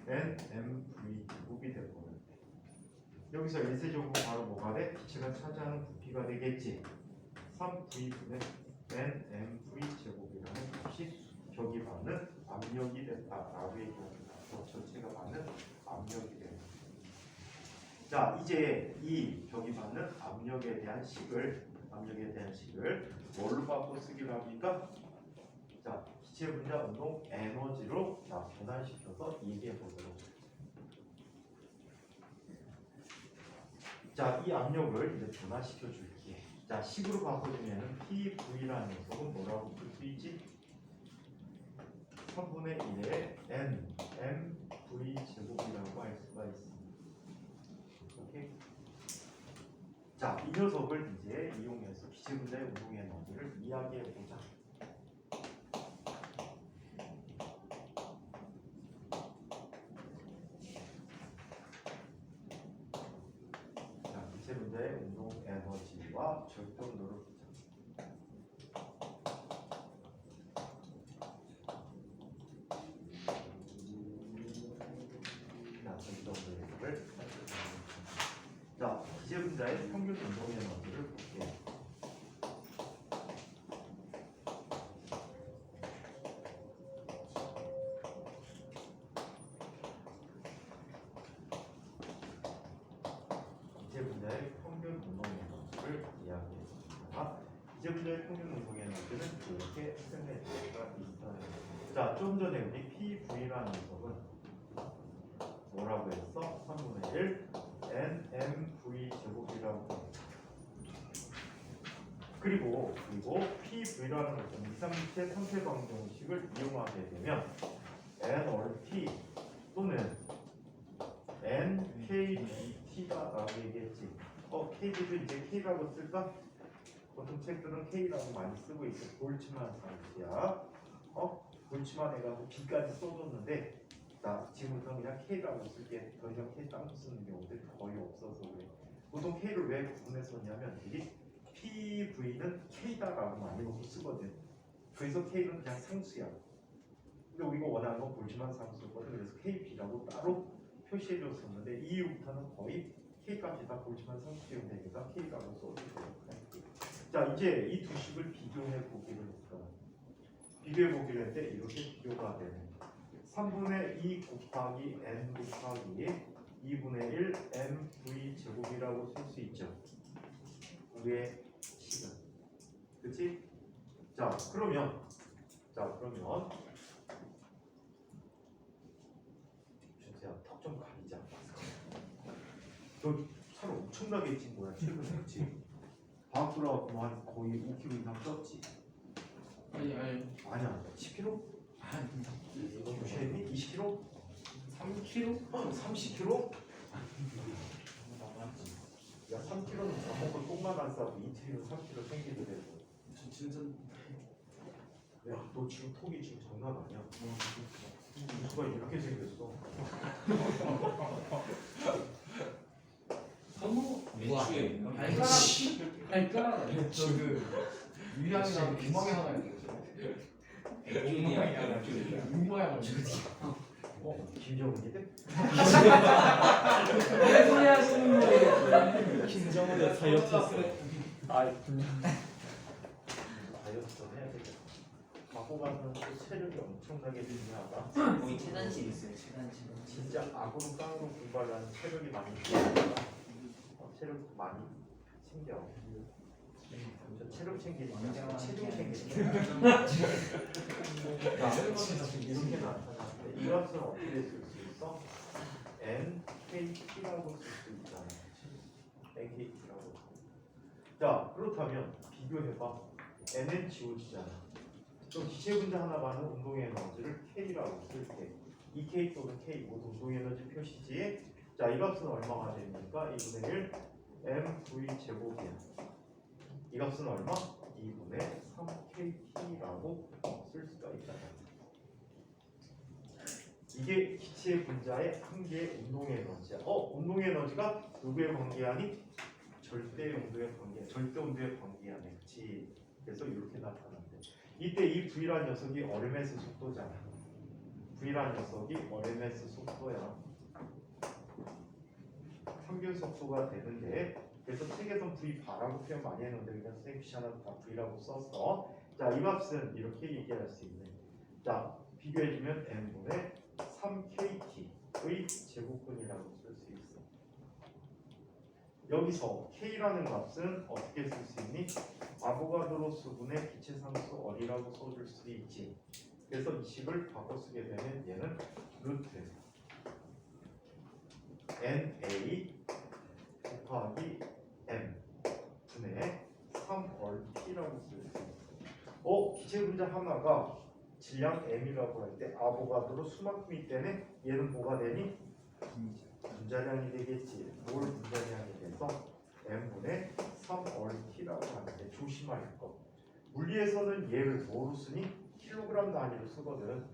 D: NMV 제곱이 되고 있는데 여기서 L 세제곱은 바로 뭐가 돼? 기체가 차지하는 부피가 되겠지. 3V분의 NMV 제곱이라는 값이 벽이 받는 압력이 됐다라고 얘기합니다. 전체가 받는 압력이 됩니다. 자, 이제 이 벽이 받는 압력에 대한 식을 뭘로 바꿔 쓰기로 합니까? 자, 기체 분자 운동 에너지로 변환시켜서 얘기해 보도록. 자, 이 압력을 이제 변화시켜 줄게. 자, 식으로 바꿔주면 PV라는 녀석은 뭐라고 쓸 수 있지? 3분의 1의 NMV 제곱이라고 할 수가 있습니다. 오케이? 자, 이 녀석을 이제 이용해서 기체 분자의 운동 에너지를 이야기해 보자. 자, 기체 분자의 운동 에너지와 절대 온도를 보자. 자, 기체 분자의 평균 운동 에너지를 볼게요. 기체 분자의 평균 운동 에너지를 이야기했습니다. 기체 분자의 평균 운동 에너지는 이렇게 표현될 수가 있어요. 자, 좀 전에 우리 PV라는 녀석은 뭐라고 했어? 3분의 1 NMV 제곱이라고 합니다. 그리고 PV라는 것은 이상기체 상태방정식을 이용하게 되면 NRT 또는 NKBT다라고 얘기했지. KB도 이제 K라고 쓸까? 보통 책들은 K라고 많이 쓰고 있어. 볼츠만 상수야. 볼츠만 해가지고 B까지 써줬는데 나 지금부터 그냥 K라고 쓸게. 더 이상 K 따로 쓰는 경우들이 거의 없어서 그래. 보통 K를 왜 구분해서 썼냐면 이게 PV는 K다라고 많이 놓고 쓰거든. 그래서 K는 그냥 상수야. 근데 우리가 원하는 건 볼츠만 상수거든. 그래서 KB라고 따로 표시해줬었는데 이후부터는 거의 K값이 다 볼츠만 상수용 되니까 K라고 써주도록 할게요. 자, 이제 이 두 식을 비교해 보기로 했어. 비교해 보기로 했는데 이렇게 비교가 되네. 3분의 2 곱하기 n 곱하기 2분의 1 mv 제곱이라고 쓸 수 있죠. 우리의 식은. 그치? 자 그러면 준수야 턱 좀 가리자. 너 살 엄청나게 찐 거야 최근에. 그치? 과학 돌아왔고 한 거의 5kg 이상 쪘지? 아니야 10kg? 교시했니? 20kg? 3kg? 30kg? 야 3kg는 밥 먹고 똥만 안 싸고 이틀이면 3kg 생기게 되고.
C: 저 진짜
D: 야너 지금 턱이 지금 장난 아니야. 누가 이렇게 생겼어.
F: 너무
A: 매추에
F: 발가락 저그 유양이랑 비망이 하나 있어요.
A: 애기야.
F: 유모양
D: 김정은이들?
F: 소리 하시는 분이
G: 김정은의 다이어트
D: 다이어트 좀 해야 되겠다. 갖고 가서는 또 체력이 엄청나게 중요하다.
A: 거기 체단실 있어요. 체단실.
D: 진짜 악으로 깡으로 공부를 하는 체력이 많이 필요하다. 체력 많이 챙겨. 저 체력 챙기지 마. 체중 챙기지 마. 이렇게 나타나는데 이 값은 어떻게 쓸 수 있어? NKT라고 쓸 수 있잖아. NKT라고. 자 그렇다면 비교해봐. N은 지워지잖아. 그럼 기체 분자 하나 받는 운동의 에너지를 K라고 쓸 때 이 K 또는 K 모두 운동 에너지 표시지에 자 이 값은 얼마가 됩니까? 2분의 1 mv 제곱이야. 이 값은 얼마? 2분의 3kt라고 쓸 수가 있다. 이게 기체 분자의 한 개의 운동의 에너지야. 운동의 에너지가 누구의 관계하니? 절대 온도의 관계. 절대 온도의 관계하네. 그치? 그래서 이렇게 나타난대. 이때 이 V란 녀석이 어르메스 속도잖아. V란 녀석이 어르메스 속도야. 평균 속도가 되는데 그래서 책에선 V 바라고 표현 많이 했는데 그냥 선생님 귀찮아서 다 V라고 썼어. 자, 이 값은 이렇게 얘기할 수 있네. 자, 비교해주면 n분의 3kt의 제곱근이라고 쓸 수 있어. 여기서 k라는 값은 어떻게 쓸 수 있니? 아보가드로 수분의 기체상수 어리라고 써줄 수 있지. 그래서 이 식을 바꿔 쓰게 되면 얘는 루트 NA 곱하기 M 분의 3얼t라고 쓸 수 있어. 기체 분자 하나가 질량 M이라고 할 때 아보가드로 수만큼이기 때문에 얘는 뭐가 되니? 분자량이 되겠지. 뭘 분자량이 돼서 M분의 3얼t라고 하는데 조심할 거. 물리에서는 얘를 뭐로 쓰니? 킬로그램 단위로 쓰거든.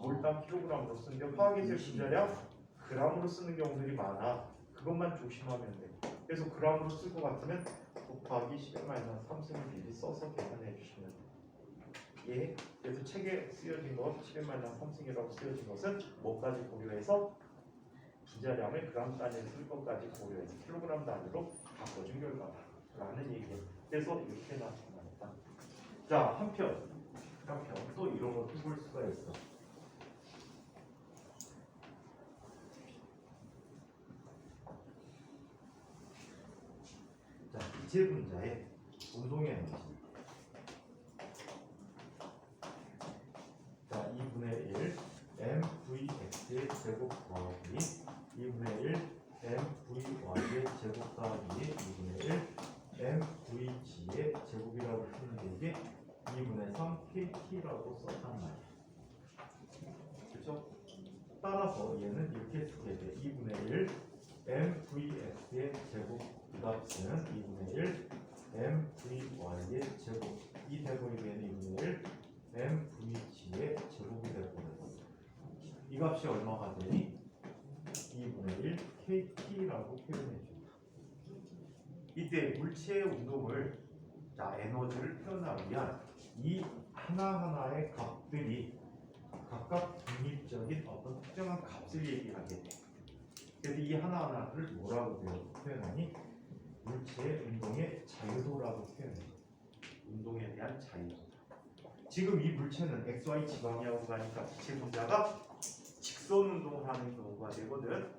D: 몰당 킬로그램으로 쓰는데 화학에서 분자량 그램으로 쓰는 경우들이 많아. 그것만 조심하면 돼. 그래서 그램으로 쓸 것 같으면 곱하기 10-3승을 미리 써서 계산해 주시면 돼. 예. 그래서 책에 쓰여진 것 10-3승이라고 쓰여진 것은 뭐까지 고려해서 분자량을 그램 단위로 쓸 것까지 고려해서 킬로그램 단위로 바꿔준 결과다라는 얘기예요. 그래서 이렇게 나타났다. 자, 한편 또 이런 것도 볼 수가 있어. 자, 기체 분자의 운동의 에너지. 자, 2분의 1 mvx의 제곱 더하기 2분의 1 mvy의 제곱 더하기 2분의 1 mvg의 제곱이라고 쓰는데 이게 2분의 3kt라고 썼단 말이야. 그렇죠? 따라서 얘는 이렇게 쓰게 돼. 2분의 1 mvx의 제곱 이 값은 2분의 1 mvy의 제곱 이 대본이 되는 2분의 1 mvg의 제곱이 되어버렸어. 이 값이 얼마가 되니? 2분의 1 kt라고 표현해줍니다. 이때 물체의 운동을 에너지를 표현하기 위한 이 하나하나의 값들이 각각 독립적인 어떤 특정한 값을 얘기하게 돼. 그래서 이 하나하나를 뭐라고 표현하니? 물체의 운동의 자유도라고 표현해. 운동에 대한 자유도. 지금 이 물체는 XY 지방이하고 가니까 기체 분자가 직선 운동을 하는 경우가 되거든.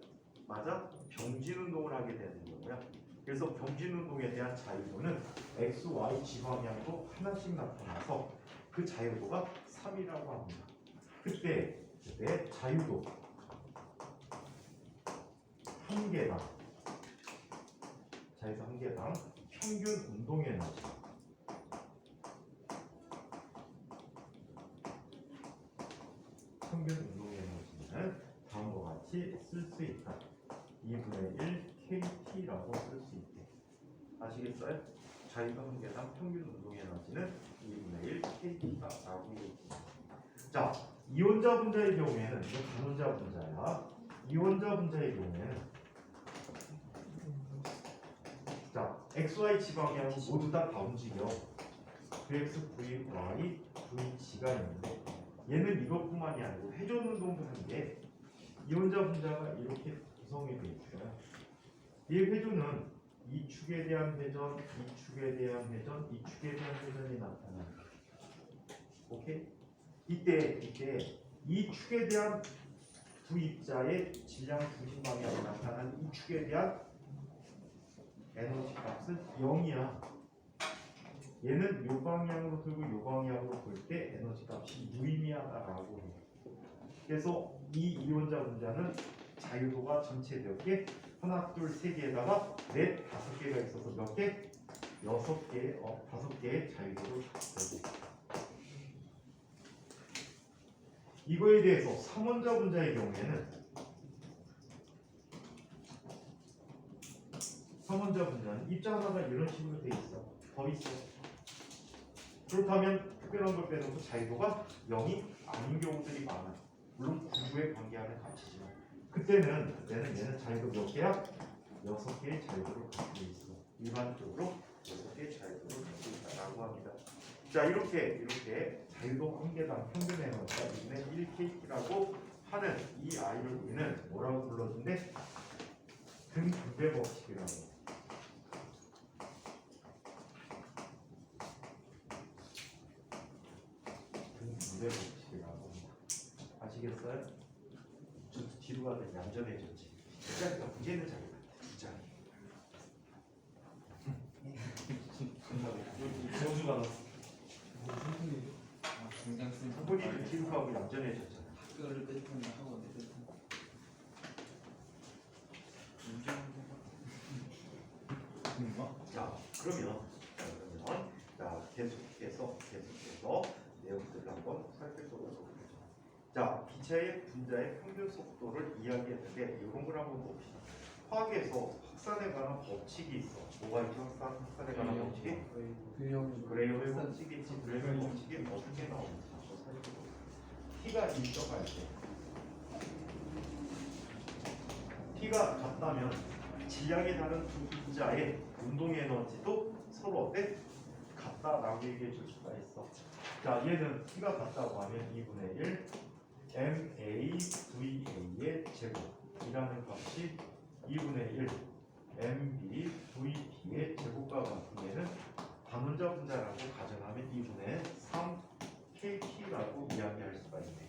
D: 맞아? 병진 운동을 하게 되는 거고요. 그래서 병진 운동에 대한 자유도는 XY 지방향으로 하나씩 나타나서 그 자유도가 3이라고 합니다. 그때 자유도 한 개당 자유도 한 개당 평균 운동 에너지 에너지는 다음과 같이 쓸 수 있다. 2분의 1 kT라고 쓸 수 있대. 아시겠어요? 자유도 한 개당 평균 운동 에너지는 2분의 1 kT다 라고 얘기합니다. 자, 이온자 분자의 경우에는 이거 단원자 분자야. 이온자 분자의 경우에는 자, XY 지방이하고 모두 다 움직여. VX, VY, VG가 있는데 얘는 이것뿐만이 아니고 회전 운동도 하는 게 이온자 분자가 이렇게 구성이 되어 있어요. 이 회전은 이 축에 대한 회전, 이 축에 대한 회전, 이 축에 대한 회전이 나타납니다. 오케이? 이때 이 축에 대한 두 입자의 질량 중심 방향이 나타나는 이 축에 대한 에너지 값은 0이야. 얘는 요 방향으로 돌고 요 방향으로 돌 때 에너지 값이 무의미하다라고 해요. 그래서 이 이온자 분자는 자유도가 전체 몇 개? 하나, 둘, 세 개에다가 넷, 다섯 개가 있어서 몇 개? 6개, 5개의 자유도를 갖고 있다. 이거에 대해서 3원자 분자의 경우에는 3원자 분자는 입자 하나가 이런 식으로 돼 있어. 더 있어. 그렇다면 특별한 걸 빼놓고 자유도가 0이 아닌 경우들이 많아. 물론 구조에 관계하는 가치지만 그때는 얘는 자유도 몇 개야? 6개의 자유도를 갖고 있어. 일반적으로 6개의 자유도를 갖고 있다라고 합니다. 자, 이렇게 자유도 한 개당 평균 에너지가 2분의 1kT라고 하는 이 아이를 우리는 뭐라고 불러준대? 등분배 법칙이라고. 등분배 법칙이라고 합니다. 아시겠어요? 저 뒤로 가면 얌전해졌지. 두 자리가 문제는 자리 같아. 두 자리.
C: 저주가 났어.
A: 굉장히 쓴
D: 후보리를 뒤로 가고 얌전해졌잖아.
A: 학교를 끝은 학원을 끝은
D: 자, 그러면 계속해서 내용들을 한번 살펴보도록 하겠습니다. 자, 기체의 분자의 평균 속도를 이야기했는데 이런 걸 한번 봅시다. 화학에서 확산에 관한 법칙이 있어. 뭐가 있죠? 확산에 관한 법칙이? 그레이엄의 법칙이 있지. 그레이엄의 법칙이 어떻게 나오는지 한번 살펴보겠습니다. T가 일정할 때 T가 같다면 질량이 다른 두 분자의 운동 에너지도 서로 어때? 같다라고 얘기해 줄 수가 있어. 자, 얘는 T가 같다고 하면 2분의 1 MAVA의 제곱이라는 값이 2분의 1 MBVP의 제곱과 같은 얘는 반원자 분자라고 가정하면 2분의 3KT라고 이야기할 수가 있네.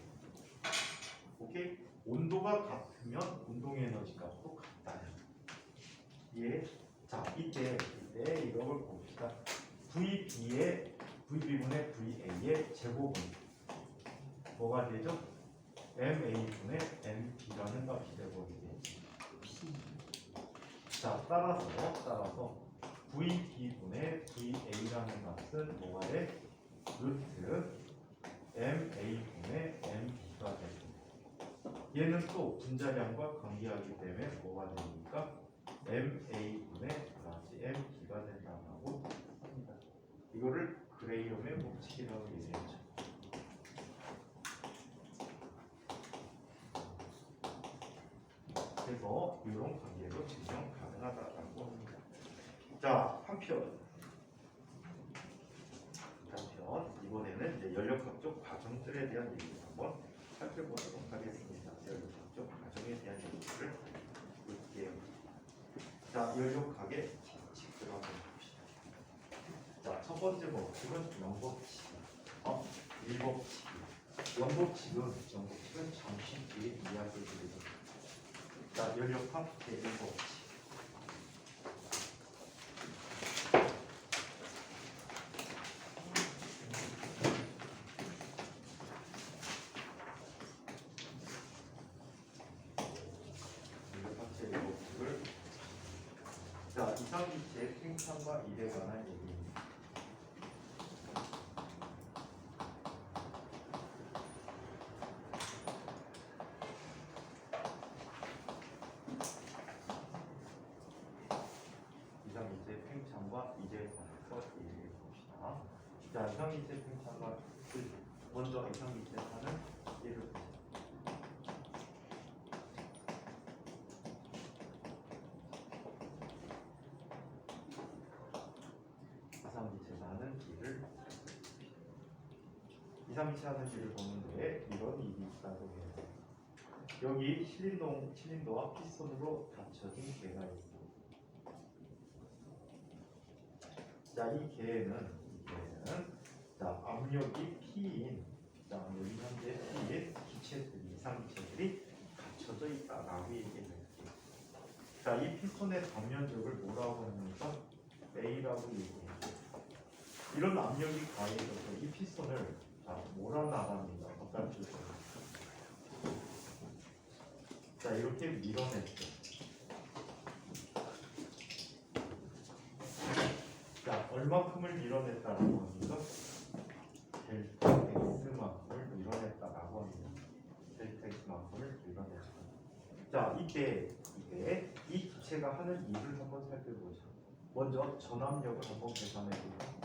D: 오케이? 온도가 같으면 운동 에너지 값도 같다. 예. 자, 이때 이걸 봅시다. VB분의 VA의 제곱은 뭐가 되죠? MA분의 MB라는 값이 되버리겠지. 자, 따라서 VB분의 VA라는 값은 뭐가 돼? 루트 MA분의 MB가 되죠. 얘는 또 분자량과 관계하기 때문에 뭐가 됩니까? MA분의 플러스 MB가 된다고 합니다. 이거를 그레이엄의 법칙이라고 얘기했죠. 그래서 이런 관계도 증명 가능하다고 합니다. 자, 한편 이번에는 이제 연력학 쪽 과정들에 대한 얘기를 한번 살펴보도록 하겠습니다. 연력학 쪽 과정에 대한 얘기를 볼게요. 자, 연력학의 법칙들 한번 봅시다. 자, 첫 번째 법칙은 영법칙. 일법칙. 연법칙은 잠시 뒤에 이야기해 드리겠습니다. 자, 연력합 제1법칙. 자, 이상기체 팽창과 일에 관한 얘기입니다. 이상기체 팽창과 일에 관해서 얘기해 봅시다. 자, 이상기체 팽창과 먼저 이상기체하는 예를 보자. 이상기체하는 일을 이상기체하는 일을 보는데 이런 일이 있다고 해요. 여기 실린더와 피스톤으로 닫혀진 개가 있고, 자, 이 개는 자, 압력이 P인, 자, 여기 현재 P인 기체들이 이상기체들이 닫혀져 있다라고 얘기해요. 자, 이 피스톤의 단면적을 뭐라고 합니까? A라고 얘기해요. 이런 압력이 가해져서 이 피스톤을 몰아나갑니다. 바깥쪽으로. 자, 이렇게 밀어냈죠. 자, 얼마큼을 밀어냈다라고 합니까? 델타 X만큼을 밀어냈다라고 합니다. 델타 X만큼을 밀어냈다. 자, 이때 이 기체가 하는 일을 한번 살펴보죠. 먼저 전압력을 한번 계산해 보죠.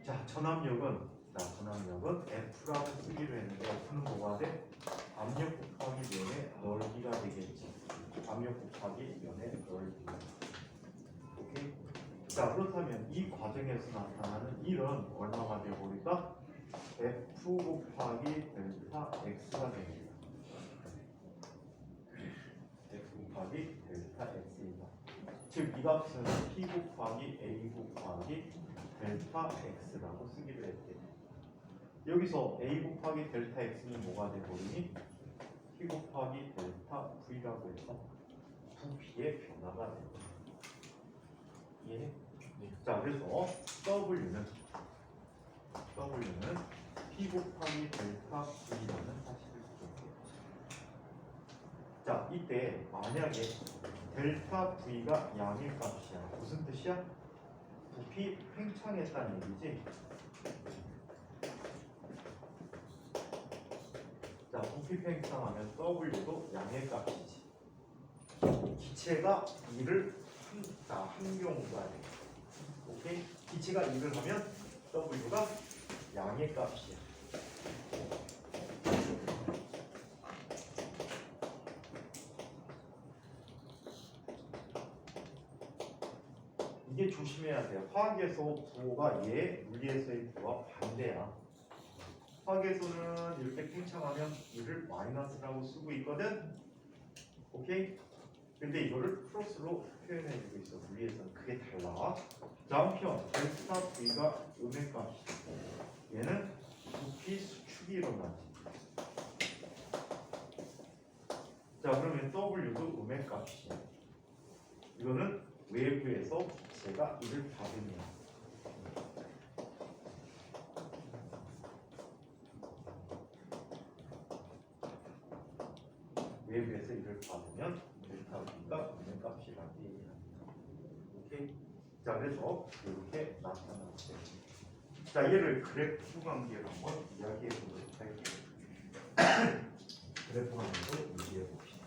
D: 자, 전압력은 F라고 쓰기로 했는데 F는 뭐가 돼? 압력 곱하기 면의 넓이가 되겠지. 압력 곱하기 면의 넓이. 오케이? 자, 그렇다면 이 과정에서 나타나는 일은 얼마가 되어버릴까? F 곱하기 델타 X가 됩니다. F 곱하기 델타 X이다. 즉, 이 값은 P 곱하기 A 곱하기 델타 X라고 쓰기로 했대요. 여기서 A 곱하기 델타 X는 뭐가 되버리니? P 곱하기 델타 V라고 해서 부피의 변화가 됩니다. 이해해? 자, 그래서 W는 P 곱하기 델타 V라는 사실을 적용해요. 자, 이때 만약에 델타 V가 양의 값이야. 무슨 뜻이야? 부피 팽창했다는 얘기지. 자, 부피 팽창하면 W도 양의 값이지. 기체가 일을 한 경우가 돼. 오케이? 기체가 일을 하면 W가 양의 값이야. 이게 조심해야 돼요. 화학에서 부호가 얘, 물리에서의 부호가 반대야. 화학에서는 이렇게 팽창하면 이를 마이너스라고 쓰고 있거든. 오케이? 근데 이거를 플러스로 표현해주고 있어. 물리에서는 그게 달라. 다음 편 델타 V가 음의 값이고, 얘는 부피 수축이 일어나지. 자, 그러면 W도 음의 값이야. 이거는 외부에서 제가 이를 받으면 외부에서 이를 받으면 델타 V가 음의 값이라고 얘기합니다. 오케이? 자, 그래서 이렇게 나타났어요. 자, 얘를 그래프 관계로 한번 이야기해 보도록 할게요. 그래프 관계로 이야기해 봅시다.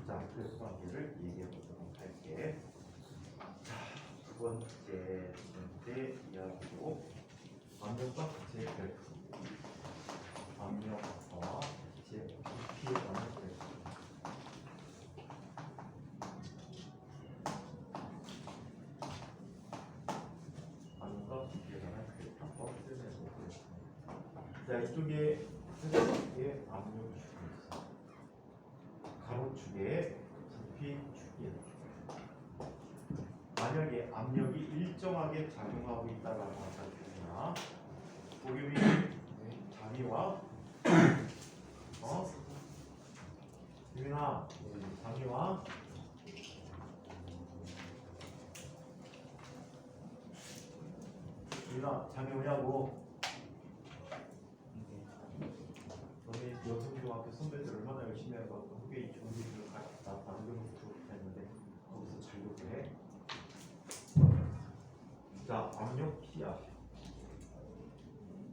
D: 자, 그래프 관계를 얘기해 보도록 할게. 자, 두 번째 문제 이야기로 압력과 기체의 그래프. 압력과 기체 부피에 관한 그래프. 압력과 부피에 관한 그래프 한번 설명해 보겠습니다. 자, 이쪽에 세제축에 압력축이 있어. 가로축에 부피축이야. 만약에 압력이 일정하게 작용하고 있다라고 하자. 보겸이 장이와 유민아 장이와 유민아 장이 오냐고. 너네 여성중학교 선배들 얼마나 열심히 해갖고 후배 이 좋은 일을 다 만들어놓고 했는데 거기서 잔류를 해. 자, 압력 P야.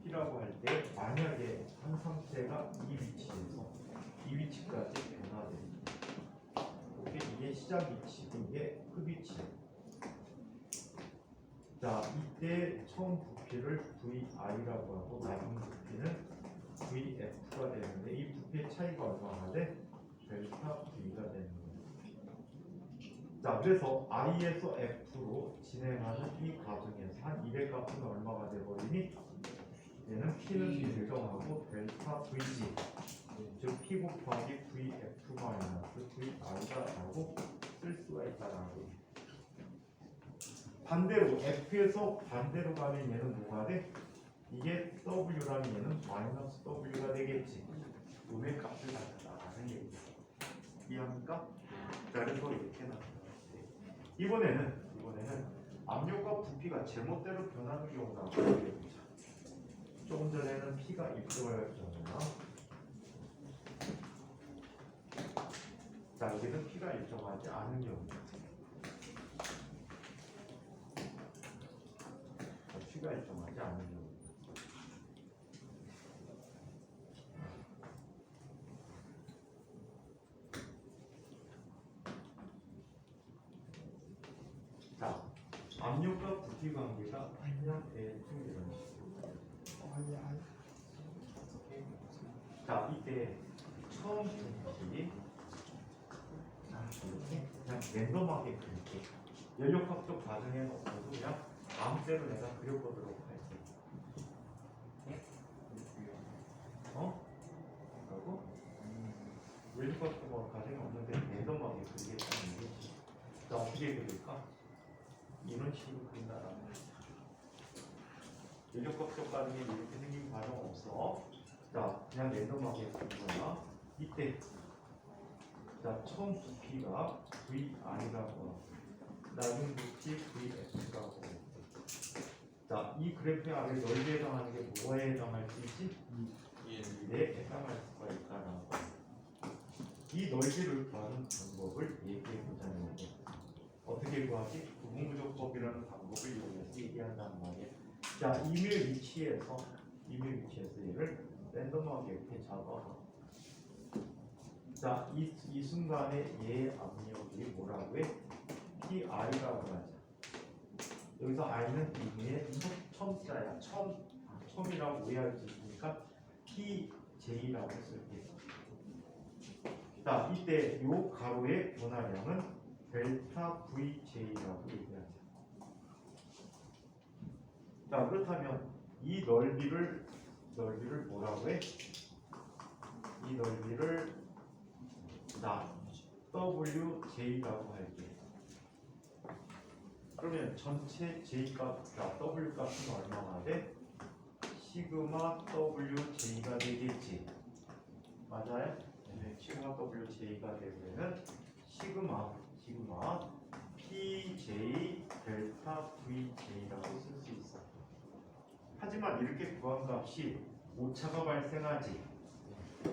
D: P라고 할 때 만약에 한 상태가 이 위치에서 이 위치까지 변화돼. 오케이? 이게 시작 위치고 이게 끝 위치야. 자, 이때 처음 부피를 VI라고 하고 나중 부피는 VF가 되는데 이 부피의 차이가 얼마나 돼? 델타 V가 되는 거예요. 자, 그래서 I에서 F로 진행하는 이 과정에서 한 200값은 얼마가 돼버리니? 얘는 P는 일정하고 델타 Vg 즉 P 곱하기 VF 마이너스 VI가 라고 쓸 수가 있다라고. 반대로 F에서 반대로 가면 얘는 뭐가 돼? 이게 W라면 얘는 마이너스 W가 되겠지. 음의 값을 갖다라는 얘기야. 이해합니까? 자, 그래서 이렇게 나타나. 이번에는 압력과 부피가 제멋대로 변하는 경우가 보자. 조금 전에는 P가 일정하였잖아요. 자, 여기는 P가 일정하지 않은 경우. P가 일정하지 않은 경우. 자, 압력과 부피 관계가 그냥 대충 이런 식으로. 자, 이때 처음 부피 이렇게 그냥 랜덤하게 그릴게. 연력학적 과정에 넣어서 그냥 마음대로 내가 그려보도록 할게. 그리고 연력학적 과정이 없는데 랜덤하게 그리겠다는 얘기지. 자, 어떻게 그릴까? 이런 식으로 그린다라는 거야. 연력학적 과정에 이렇게 생긴 과정 없어. 자, 그냥 랜덤하게 그린 거야. 이때 자, 처음 부피가 VI라고 하고 나중 부피 VF라고 하고. 자, 이 그래프의 아래 넓이에 해당하는 게 뭐에 해당할 수 있지? 네, 해당할 수가 있다라고. 이 넓이를 구하는 방법을 얘기해 보자는 거죠. 어떻게 구하지? 구분구조법이라는 방법을 이용해서 얘기한다는 말이에요. 자, 임의 위치에서 얘를 랜덤하게 이렇게 잡아. 자, 이 순간에 얘의 압력이 뭐라고 해? PI라고 하자. 여기서 I는 임의의 첨자야. 첨이라고 오해할 수 있으니까 PJ라고 쓸게. 자, 이때 요 가로의 변화량은 델타 VJ라고 얘기하자. 자, 그렇다면 이 넓이를 뭐라고 해? 이 넓이를 WJ라고 할게. 그러면 전체 J 값, W 값은 얼마나 돼? 시그마 WJ가 되겠지. 맞아요? 네, 시그마 WJ가 되면 시그마 PJ 델타 VJ라고 쓸 수 있어. 하지만 이렇게 구한 값이 오차가 발생하지.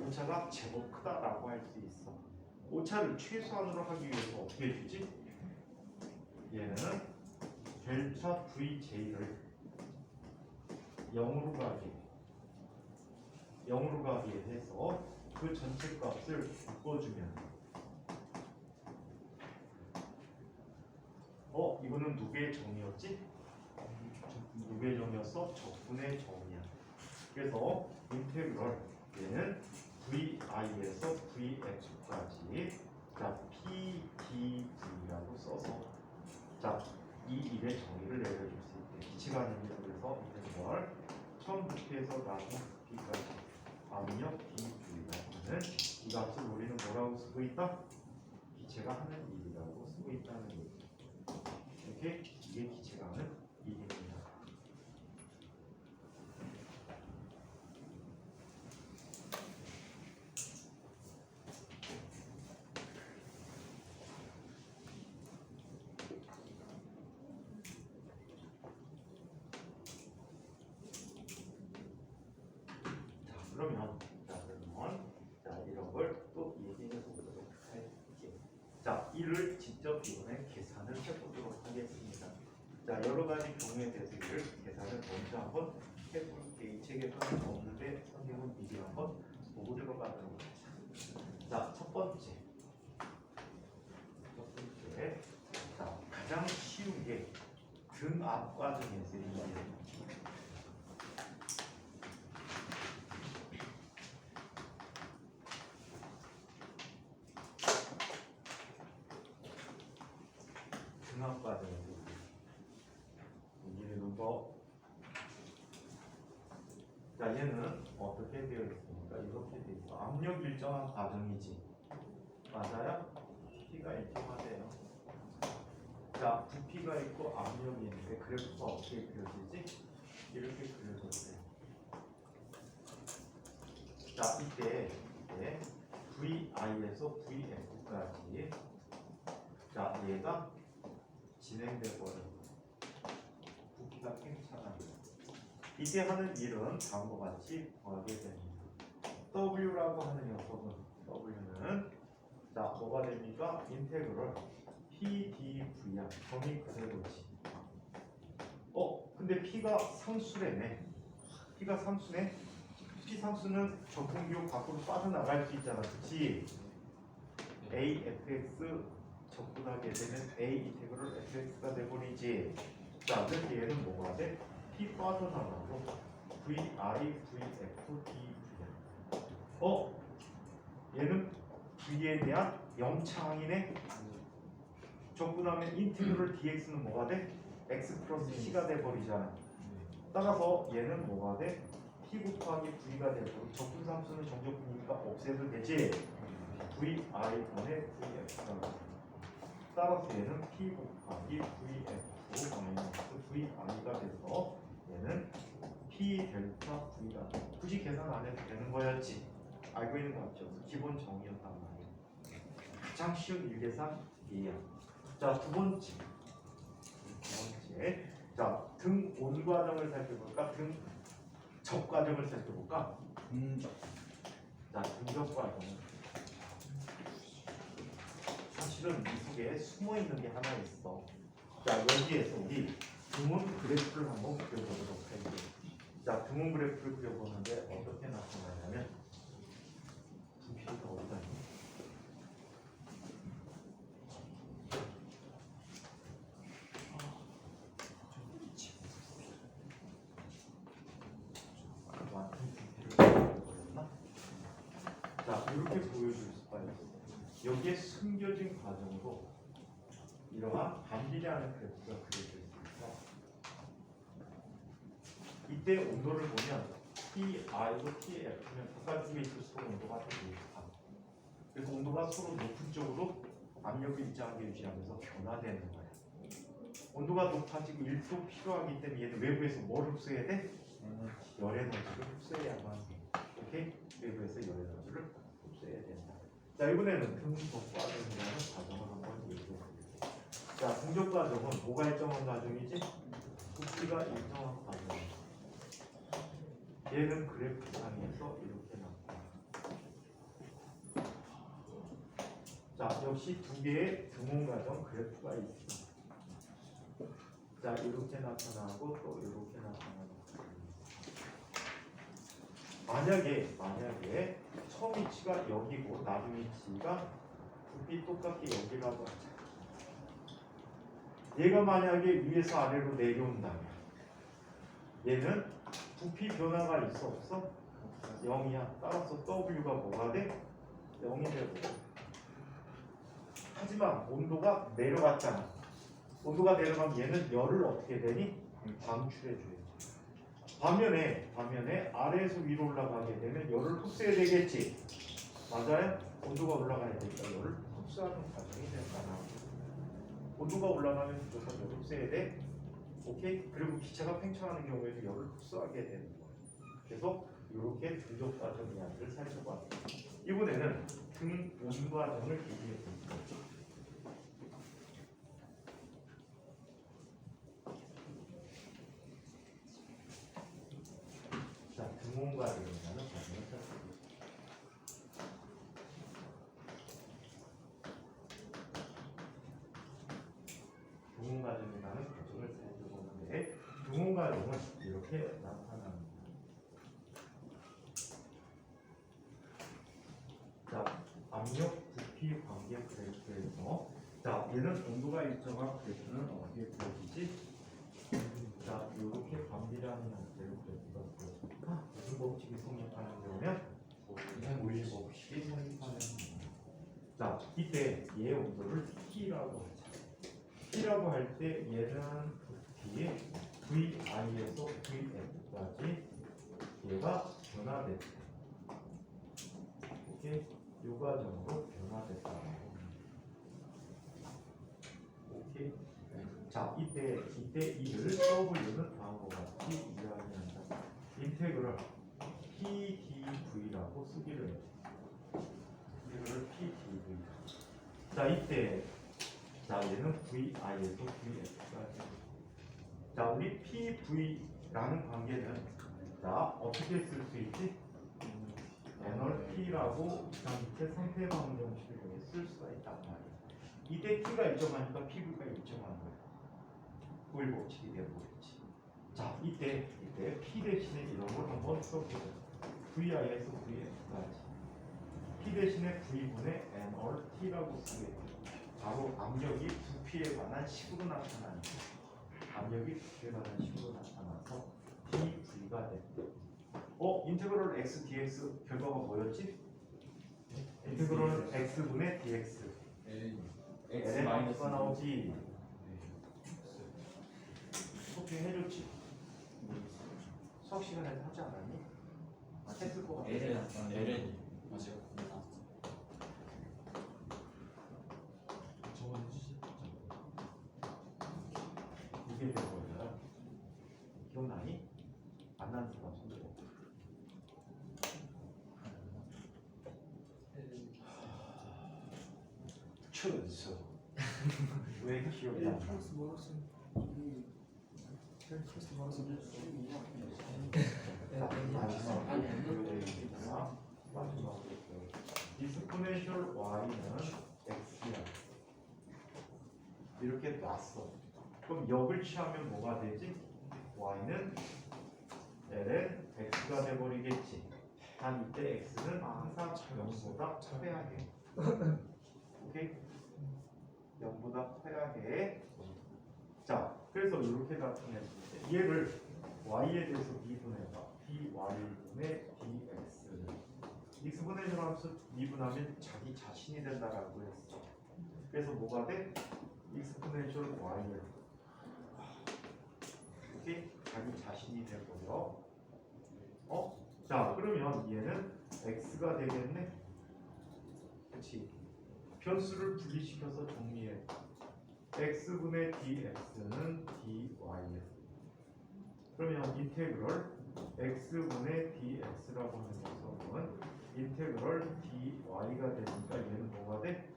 D: 오차가 제법 크다라고 할 수 있어. 오차를 최소한으로 하기 위해서 어떻게 해주지? 얘는 델타 VJ를 0으로 가게 해서 그 전체 값을 바꿔주면 이거는 누구의 정이었지? 누구의 정이었어? 적분의 정이야. 그래서 인테그럴 얘는 VI에서 VX까지 자 PDV라고 써서 자 이 일의 정의를 내려줄 수 있게 기치가 아닙니다. 그래서 인테그럴 처음 부피에서 나중 B까지 압력 BV라는 이 값을 우리는 뭐라고 쓰고 있다? 기체가 하는 일이라고 쓰고 있다는 얘기. 이렇게 이게 기체가 하는 일입니다. 그러면 이런 걸 또 얘기해 보도록 할게요. 자, 이를 직접 이번에 계산을 해보도록 하겠습니다. 자, 여러 가지 경우에 대해서 이를 계산을 먼저 한번 해볼게요. 이 책에서는 없는데 선생님은 미리 한번 보고 들어가도록 하겠습니다. 자, 첫 번째, 자, 가장 쉬운 게 등압 과정에서 이제 등압 과정에서 여기는 뭐, 자, 얘는 어떻게 되어 있습니까? 이렇게 되어 있고 압력 일정한 과정이지, 맞아요? P가 일정하대요. 자, 부피가 있고 압력이 있는데 그래프가 어떻게 그려지지? 이렇게 그려졌어요. 자, 이때 VI에서 VF까지, 자, 얘가 진행돼 버려. 부피가 팽창합니다. 이때 하는 일은 다음과 같이 구하게 됩니다. W라고 하는 녀석은, W는 자, 뭐가 됩니까? 인테그럴 PdV야. 범위 그대로지. 근데 P가 상수래네. P가 상수네. P 상수는 적분기호 밖으로 빠져나갈 수 있잖아, 그렇지? AFX 적분하게 되면 A 인테그럴 fx가 돼버리지. 자, 그래서 얘는 뭐가 돼? P 빠져나가고 VI, VF, DV야. 얘는 V에 대한 영차항이네. 적분하면 인테그럴 dx는 뭐가 돼? x 플러스 c가 돼버리잖아. 따라서 얘는 뭐가 돼? P 곱하기 V가 되고 적분상수는 정적분이니까 없애도 되지. VI 분의 VF가. 따라서 얘는 P 곱하기 VF 마이너스 VI가 돼서 얘는 P 델타 V가 굳이 계산 안 해도 되는 거였지. 알고 있는 거 맞죠? 기본 정의였단 말이에요. 가장 쉬운 일계산이에요. 자, 두 번째. 자, 등 온 과정을 살펴볼까? 등 적 과정을 살펴볼까? 자, 등적 과정. 사실은 이 속에 숨어 있는 게 하나 있어. 자, 여기에서 우리 등원 그래프를 한번 그려보도록 할게요. 자, 등원 그래프를 그려보는데 어떻게 나타나냐면 부피가 어디다 있냐? 자, 이렇게 보여줄 수가 있어요. 여기에 숨겨진 과정으로 이러한 반비례하는 그래프가 그려질 수 있어. 이때 온도를 보면 T-I고 T-F면 바깥쪽에 있을수록 온도가 더 높아. 그래서 온도가 서로 높은 쪽으로 압력을 일정하게 유지하면서 변화되는 거야. 온도가 높아지고 1도 필요하기 때문에 얘는 외부에서 뭘 흡수해야 돼? 열 에너지를 흡수해야만 해. 오케이? 외부에서 열 에너지를 흡수해야 된다. 자, 이번에는 등적 과정이라는 과정을 한번 얘기해 보겠습니다. 자, 등적 과정은 뭐가 일정한 과정이지? 부피가 일정한 과정이야. 얘는 그래프상에서 이렇게 나타나. 자, 역시 두 개의 등온 과정 그래프가 있어. 자, 이렇게 나타나고 또 이렇게 나타나고. 만약에 처음 위치가 여기고 나중 위치가 부피 똑같게 여기라고 하자. 얘가 만약에 위에서 아래로 내려온다면 얘는 부피 변화가 있어 없어? 0이야. 따라서 W가 뭐가 돼? 0이 되고. 하지만 온도가 내려갔잖아. 온도가 내려가면 얘는 열을 어떻게 되니? 방출해 줘야지. 반면에 아래에서 위로 올라가게 되면 열을 흡수해야 되겠지. 맞아요? 온도가 올라가야 되니까 열을 흡수하는 과정이 된다. 온도가 올라가면 무조건 열을 흡수해야 돼. 오케이? 그리고 기체가 팽창하는 경우에도 열을 흡수하게 되는 거예요. 그래서 이렇게 등족 과정 이야기를 살펴봤어요. 이번에는 등온 과정을 얘기해 봅니다. 자, 등온 과정이라는 과정을 살펴보겠습니다. 등온 과정이라는 과정을 살펴보는데 등온 과정은 이렇게 나타납니다. 자, 압력, 부피, 관계 그래프에서 자, 얘는 온도가 일정한 그래프는 어디에 그려지지? 자, 이렇게 관계라는 형태로 그래프가 그려집니다. 무슨 법칙이 성립하는 경우면 오일 법칙이 성립하는 경우. 자, 이때 얘 온도를 T라고 하자. T라고 할 때 얘는 부피 VI에서 VF까지 얘가 변화됐다. 오케이? 요 과정으로 변화됐다. 오케이? 자, 이때 이를 W는 다음과 같이 이야기한다. 인테그럴 PdV라고 쓰기로 해요. 인테그럴 PdV. 자, 이때 자, 얘는 VI에서 VF까지. 자, 우리 PV라는 관계는 자, 어떻게 쓸 수 있지? 에널 T라고 밑에 상대방 정식을 쓸 수가 있단 말이야. 이때 T가 일정하니까 PV가 일정한 거야. 오일 법칙이 되어버렸지. 자, 이때 P 대신에 이런 걸 한번 써보자. VI에서 VF까지. P 대신에 V분의 에널 T라고 쓰게 돼. 바로 압력이 부피에 관한 식으로 나타나는 거야. 압력이 부피에 관한 식으로 나타나서 dV가 돼. 인테그럴 x dx 결과가 뭐였지? 인테그럴 x분의 dx. ln 마이너스가 나오지. 소개 해줬지. 수학 시간에 하지 않았니? 했을 거 같아.
A: LN 맞아요.
C: 저번 해주시.
D: 이게 된 거야. 기억나니? 안 나는 사람 손 들어. 춘수. 왜 기억이 안 나? 마지막으로 디스포넨셜 y는 x야. 이렇게 놨어. 그럼 역을 취하면 뭐가 되지? y는 ln x가 돼버리겠지. 단 이때 x는 항상 0보다 커야 해. 오케이? 0보다 커야 해. 자, 그래서 이렇게 나타냈을 때 얘를 y에 대해서 미분해봐. dy분의 dx를 x분의 1 함수 미분하면 자기 자신이 된다라고 했어. 그래서 뭐가 돼? x분의 1 y를 이렇게 자기 자신이 돼버려. 자, 그러면 얘는 x가 되겠네. 그렇지? 변수를 분리시켜서 정리해. x분의 dx는 dy에. 그러면 인테그럴 x분의 dx라고 하는 녀석은 인테그럴 dy가 되니까 얘는 뭐가 돼?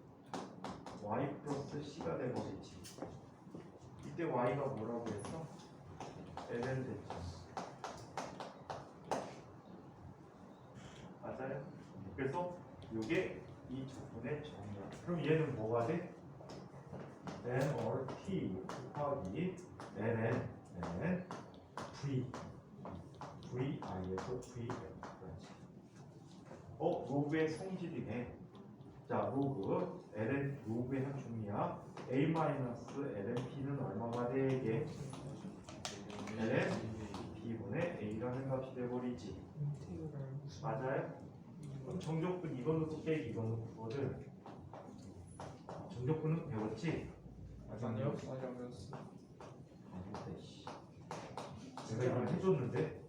D: y 플러스 c가 되버리지. 이때 y가 뭐라고 했어? ln 됐죠. 맞아요? 그래서 이게 이 조건의 정의야. 그럼 얘는 뭐가 돼? n or t 곱하기 ln v vi에서 vf까지. 로그의 성질이네. 자, 로그 ln 로그의 한 종이야. a 마이너스 ln p는 얼마가 되게? ln b분의 a라는 값이 돼버리지. 맞아요? 그럼 정적분 이거 넣고 빼기 이거 넣고거든. 정적분은 배웠지?
C: 아니요.
D: 내가 이걸 해줬는데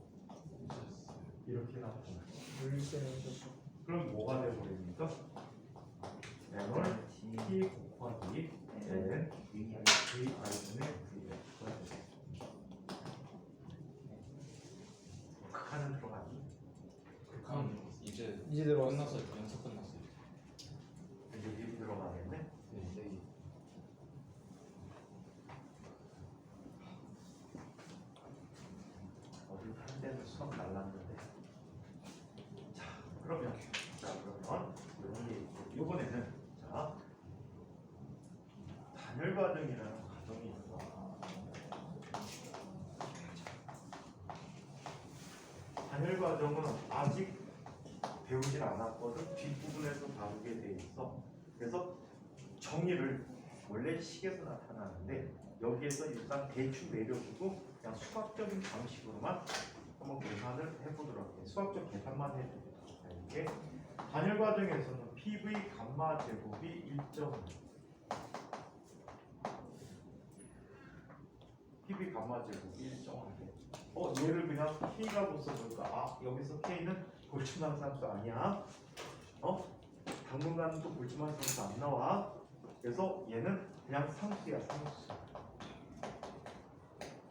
D: 이렇게 나타나.
B: 물리세는 좀
D: 그럼 뭐가 돼버립니까? n을 t 곱하기 n vi분의 vx가 되죠. 극한은 들어가니?
A: 그럼 이제
B: 이제 들어왔어.
A: 끝났어요. 연습 끝났어요.
D: 이제 립 들어가겠네?
G: 네.
D: 어디 다른 데는 수업 날랐는데. 그러면 이런 게 있고 이번에는 단열 과정이라는 과정이 있어. 단열 과정은 아직 배우질 않았거든. 뒷부분에서 다루게 돼 있어. 그래서 정의를 원래 식에서 나타나는데 여기에서 일단 대충 내려주고 그냥 수학적인 방식으로만 한번 계산을 해보도록 할게요. 수학적 계산만 해줍니다. 이렇게 단열 과정에서는 PV 감마 제곱이 일정합니다. PV 감마 제곱이 일정하게. 얘를 그냥 K라고 써볼까? 여기서 K는 볼츠만상수 아니야. 당분간은 또 볼츠만상수 안 나와. 그래서 얘는 그냥 상수야, 상수.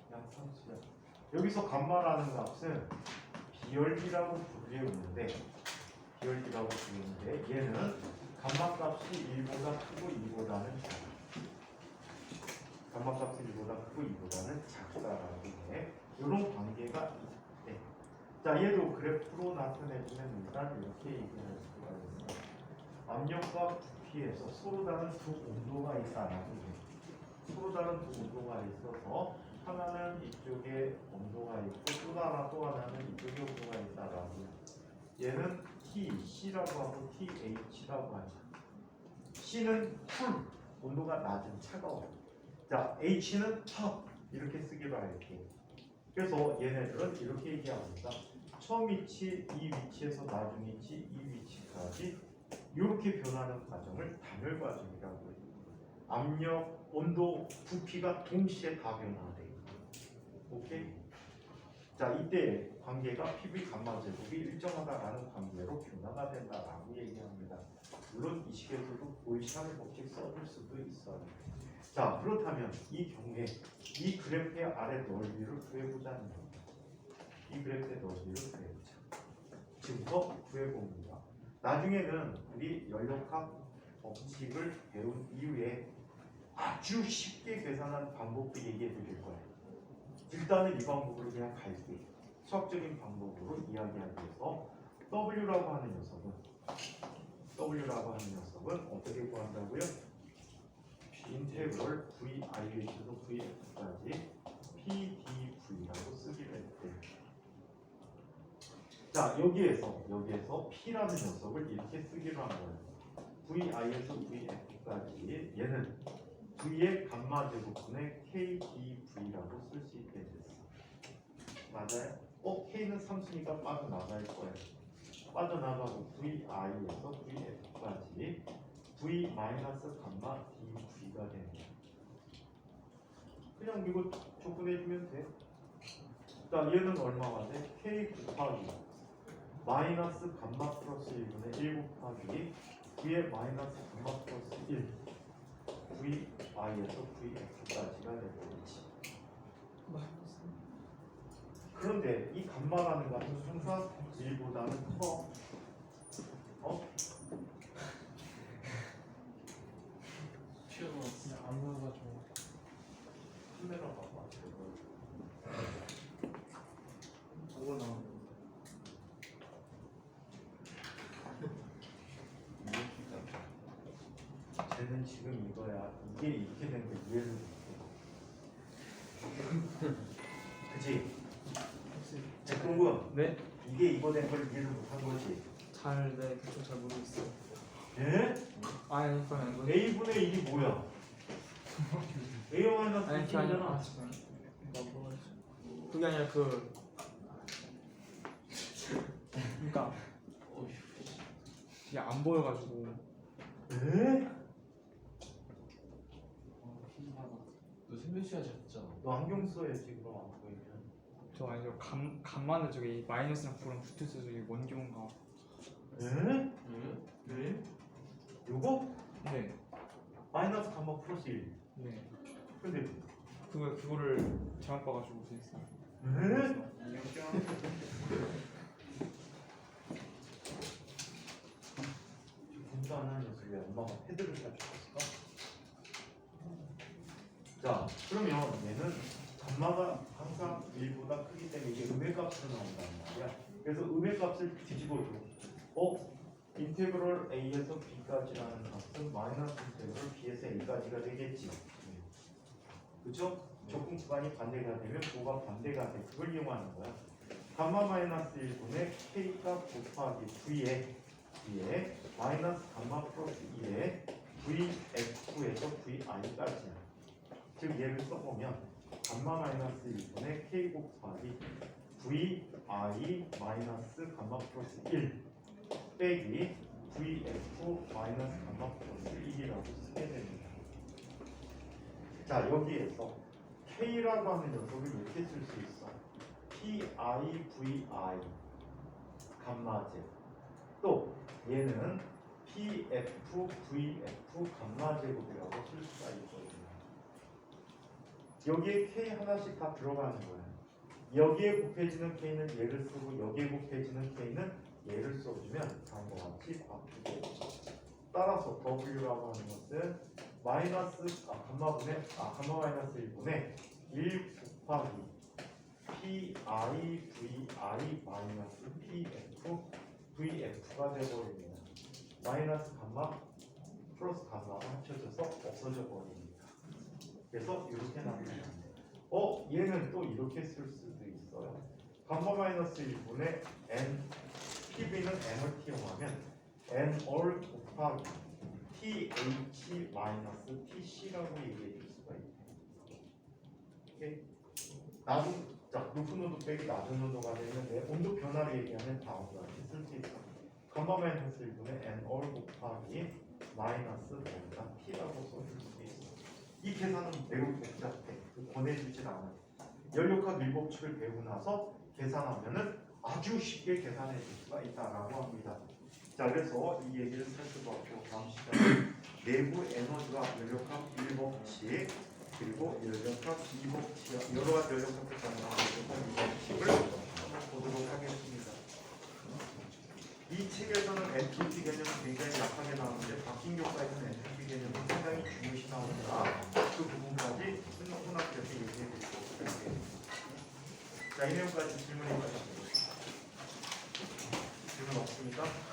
D: 그냥 상수야. 여기서 감마라는 값은 비열비라고 부르는데 얘는 감마값이 1보다 크고 2보다는 작아. 감마값이 1보다 크고 2보다는 작다라고 해. 이런 관계가 있대. 자, 얘도 그래프로 나타내주면 일단 이렇게 얘기할 수가 있어. 압력과 부피에서 서로 다른 두 온도가 있다라고 해. 서로 다른 두 온도가 있어서 하나는 이쪽에 온도가 있고 또 하나는 이쪽에 온도가 있다라고 해. 얘는 T, C라고 하고 TH라고 하죠. C는 쿨, 온도가 낮은 차가워. 자, H는 탑 이렇게 쓰기로 할게요. 그래서 얘네들은 이렇게 얘기합니다. 처음 위치, 이 위치에서 나중 위치, 이 위치까지 이렇게 변하는 과정을 단열 과정이라고 해요. 압력, 온도, 부피가 동시에 다 변화돼요. 오케이? 자, 이때 관계가 PV 감마 제곱이 일정하다라는 관계로 변화가 된다라고 얘기합니다. 물론 이 식에서도 보이시하는 법칙 써줄 수도 있어요. 자, 그렇다면 이 경우에 이 그래프의 아래 넓이를 구해보자는 겁니다. 이 그래프의 넓이를 구해보자. 지금부터 구해봅니다. 나중에는 우리 연력학 법칙을 배운 이후에 아주 쉽게 계산한 방법도 얘기해 드릴 거예요. 일단은 이 방법으로 그냥 갈게요. 수학적인 방법으로 이야기하기 위해서 W라고 하는 녀석은 어떻게 구한다고요? 인테그럴 VI에서 VX까지 PdV라고 쓰기로 했대. 자, 여기에서 P라는 녀석을 이렇게 쓰기로 한 거예요. VI에서 VX까지 얘는 V의 감마 제곱분의 KdV라고 쓸 수 있게 됐어. 맞아요? K는 3수니까 빠져나갈 거예요. 빠져나가고 VI에서 VX까지 V 마이너스 감마 dV가 되는 거예요. 그냥 이거 조분해주면 돼. 자, 얘는 얼마가 돼? K 곱하기 마이너스 감마 플러스 1분의 1 곱하기 V의 마이너스 감마 플러스 1 VI에서 VX까지가 되겠지. 그런데 이 감마라는 값은 항상 1보다는 커.
C: 그냥 안 보여가지고.
D: 카메라 봐봐.
C: 저거 나오는
D: 쟤는 지금 이거야. 이게 이렇게 된 거 이해를 못해. 그치? 백동군,
B: 네?
D: 이게 이거 된 걸 이해를 못한 거지?
B: 네, 그쪽 잘 모르겠어요.
D: 예?
B: 아니, 그건 아니고.
D: A분의 1이 뭐야? A 마이너스
B: 아니, 그게 아니라.
D: 1이잖아.
B: 그게 아니라 그러니까 이게 안 보여가지고.
D: 에?
F: 너 생명시간 잤잖아.
D: 너 안경 써야지 그럼 안 보이면.
B: 저 아니죠. 간만에 저기 마이너스랑 부랑 붙어서 저기 원기분가.
D: 네? 네? 요거?
B: 네.
D: 마이너스 감마 플러스 1.
B: 네.
D: 근데
B: 그거를 잘못 봐가지고 됐어요.
D: 네? 공부 안 하는 녀석이 엄마가 패드를 사줬을까? 자, 그러면 얘는 감마가 항상 1보다 크기 때문에 이게 음의 값으로 나온단 말이야. 그래서 음의 값을 뒤집어줘. 인테그럴 a에서 b까지라는 값은 마이너스 인테그럴 b에서 a까지가 되겠지. 그죠? 적분 구간이 반대가 되면 부호가 반대가 돼. 그걸 이용하는 거야. 감마 마이너스 1분의 k가 곱하기 v에 마이너스 감마 플러스 2에 vf에서 vi까지야. 즉 얘를 써보면 감마 마이너스 1분의 k 곱하기 vi 마이너스 감마 플러스 1 빼기 vf 마이너스 감마 플러스 1이라고 쓰게 됩니다. 자, 여기에서 k라고 하는 녀석을 이렇게 쓸 수 있어. pi vi 감마 제. 또 얘는 pf vf 감마 제곱이라고 쓸 수가 있거든요. 여기에 k 하나씩 다 들어가는 거야. 여기에 곱해지는 k는 얘를 쓰고 여기에 곱해지는 k는 얘를 써주면 다음과 같이 바뀌고, 따라서 w라고 하는 것은 마이너스 감마 마이너스 1분의 1 곱하기 pi vi 마이너스 pf vf가 되어버립니다. 마이너스 감마 플러스 감마가 합쳐져서 없어져 버립니다. 그래서 이렇게 나옵니다. 얘는 또 이렇게 쓸 수도 있어요. 감마 마이너스 1분의 n pb는 n을 이용하면 n all 곱하기 th 마이너스 tc라고 얘기해 줄 수가 있어요. 오케이? 높은 온도 빼기 낮은 온도가 되는데 온도 변화를 얘기하면 다음과 같이 쓸 수 있어요. 감마 마이너스 1분의 n all 곱하기 마이너스 델타 t라고 써줄 수 있어요. 이 계산은 매우 복잡해. 권해주진 않아요. 연력학 밀법칙을 배우고 나서 계산하면은 아주 쉽게 계산해 줄 수가 있다라고 합니다. 자, 그래서 이 얘기를 살펴봤고 다음 시간에 내부 에너지와 연력학 밀법칙 그리고 연력학 이법칙 여러 가지 연력학에 관한 연력학 이법칙을 보도록 하겠습니다. 이 책에서는 엔트로피 개념은 굉장히 약하게 나오는데 바뀐 교과에서는 엔트로피 개념이 상당히 중요시 나오니까 그 부분까지 혼합해서 얘기해 드리도록 할게요. 자, 이 내용까지 질문해 주시죠. 질문 없습니까?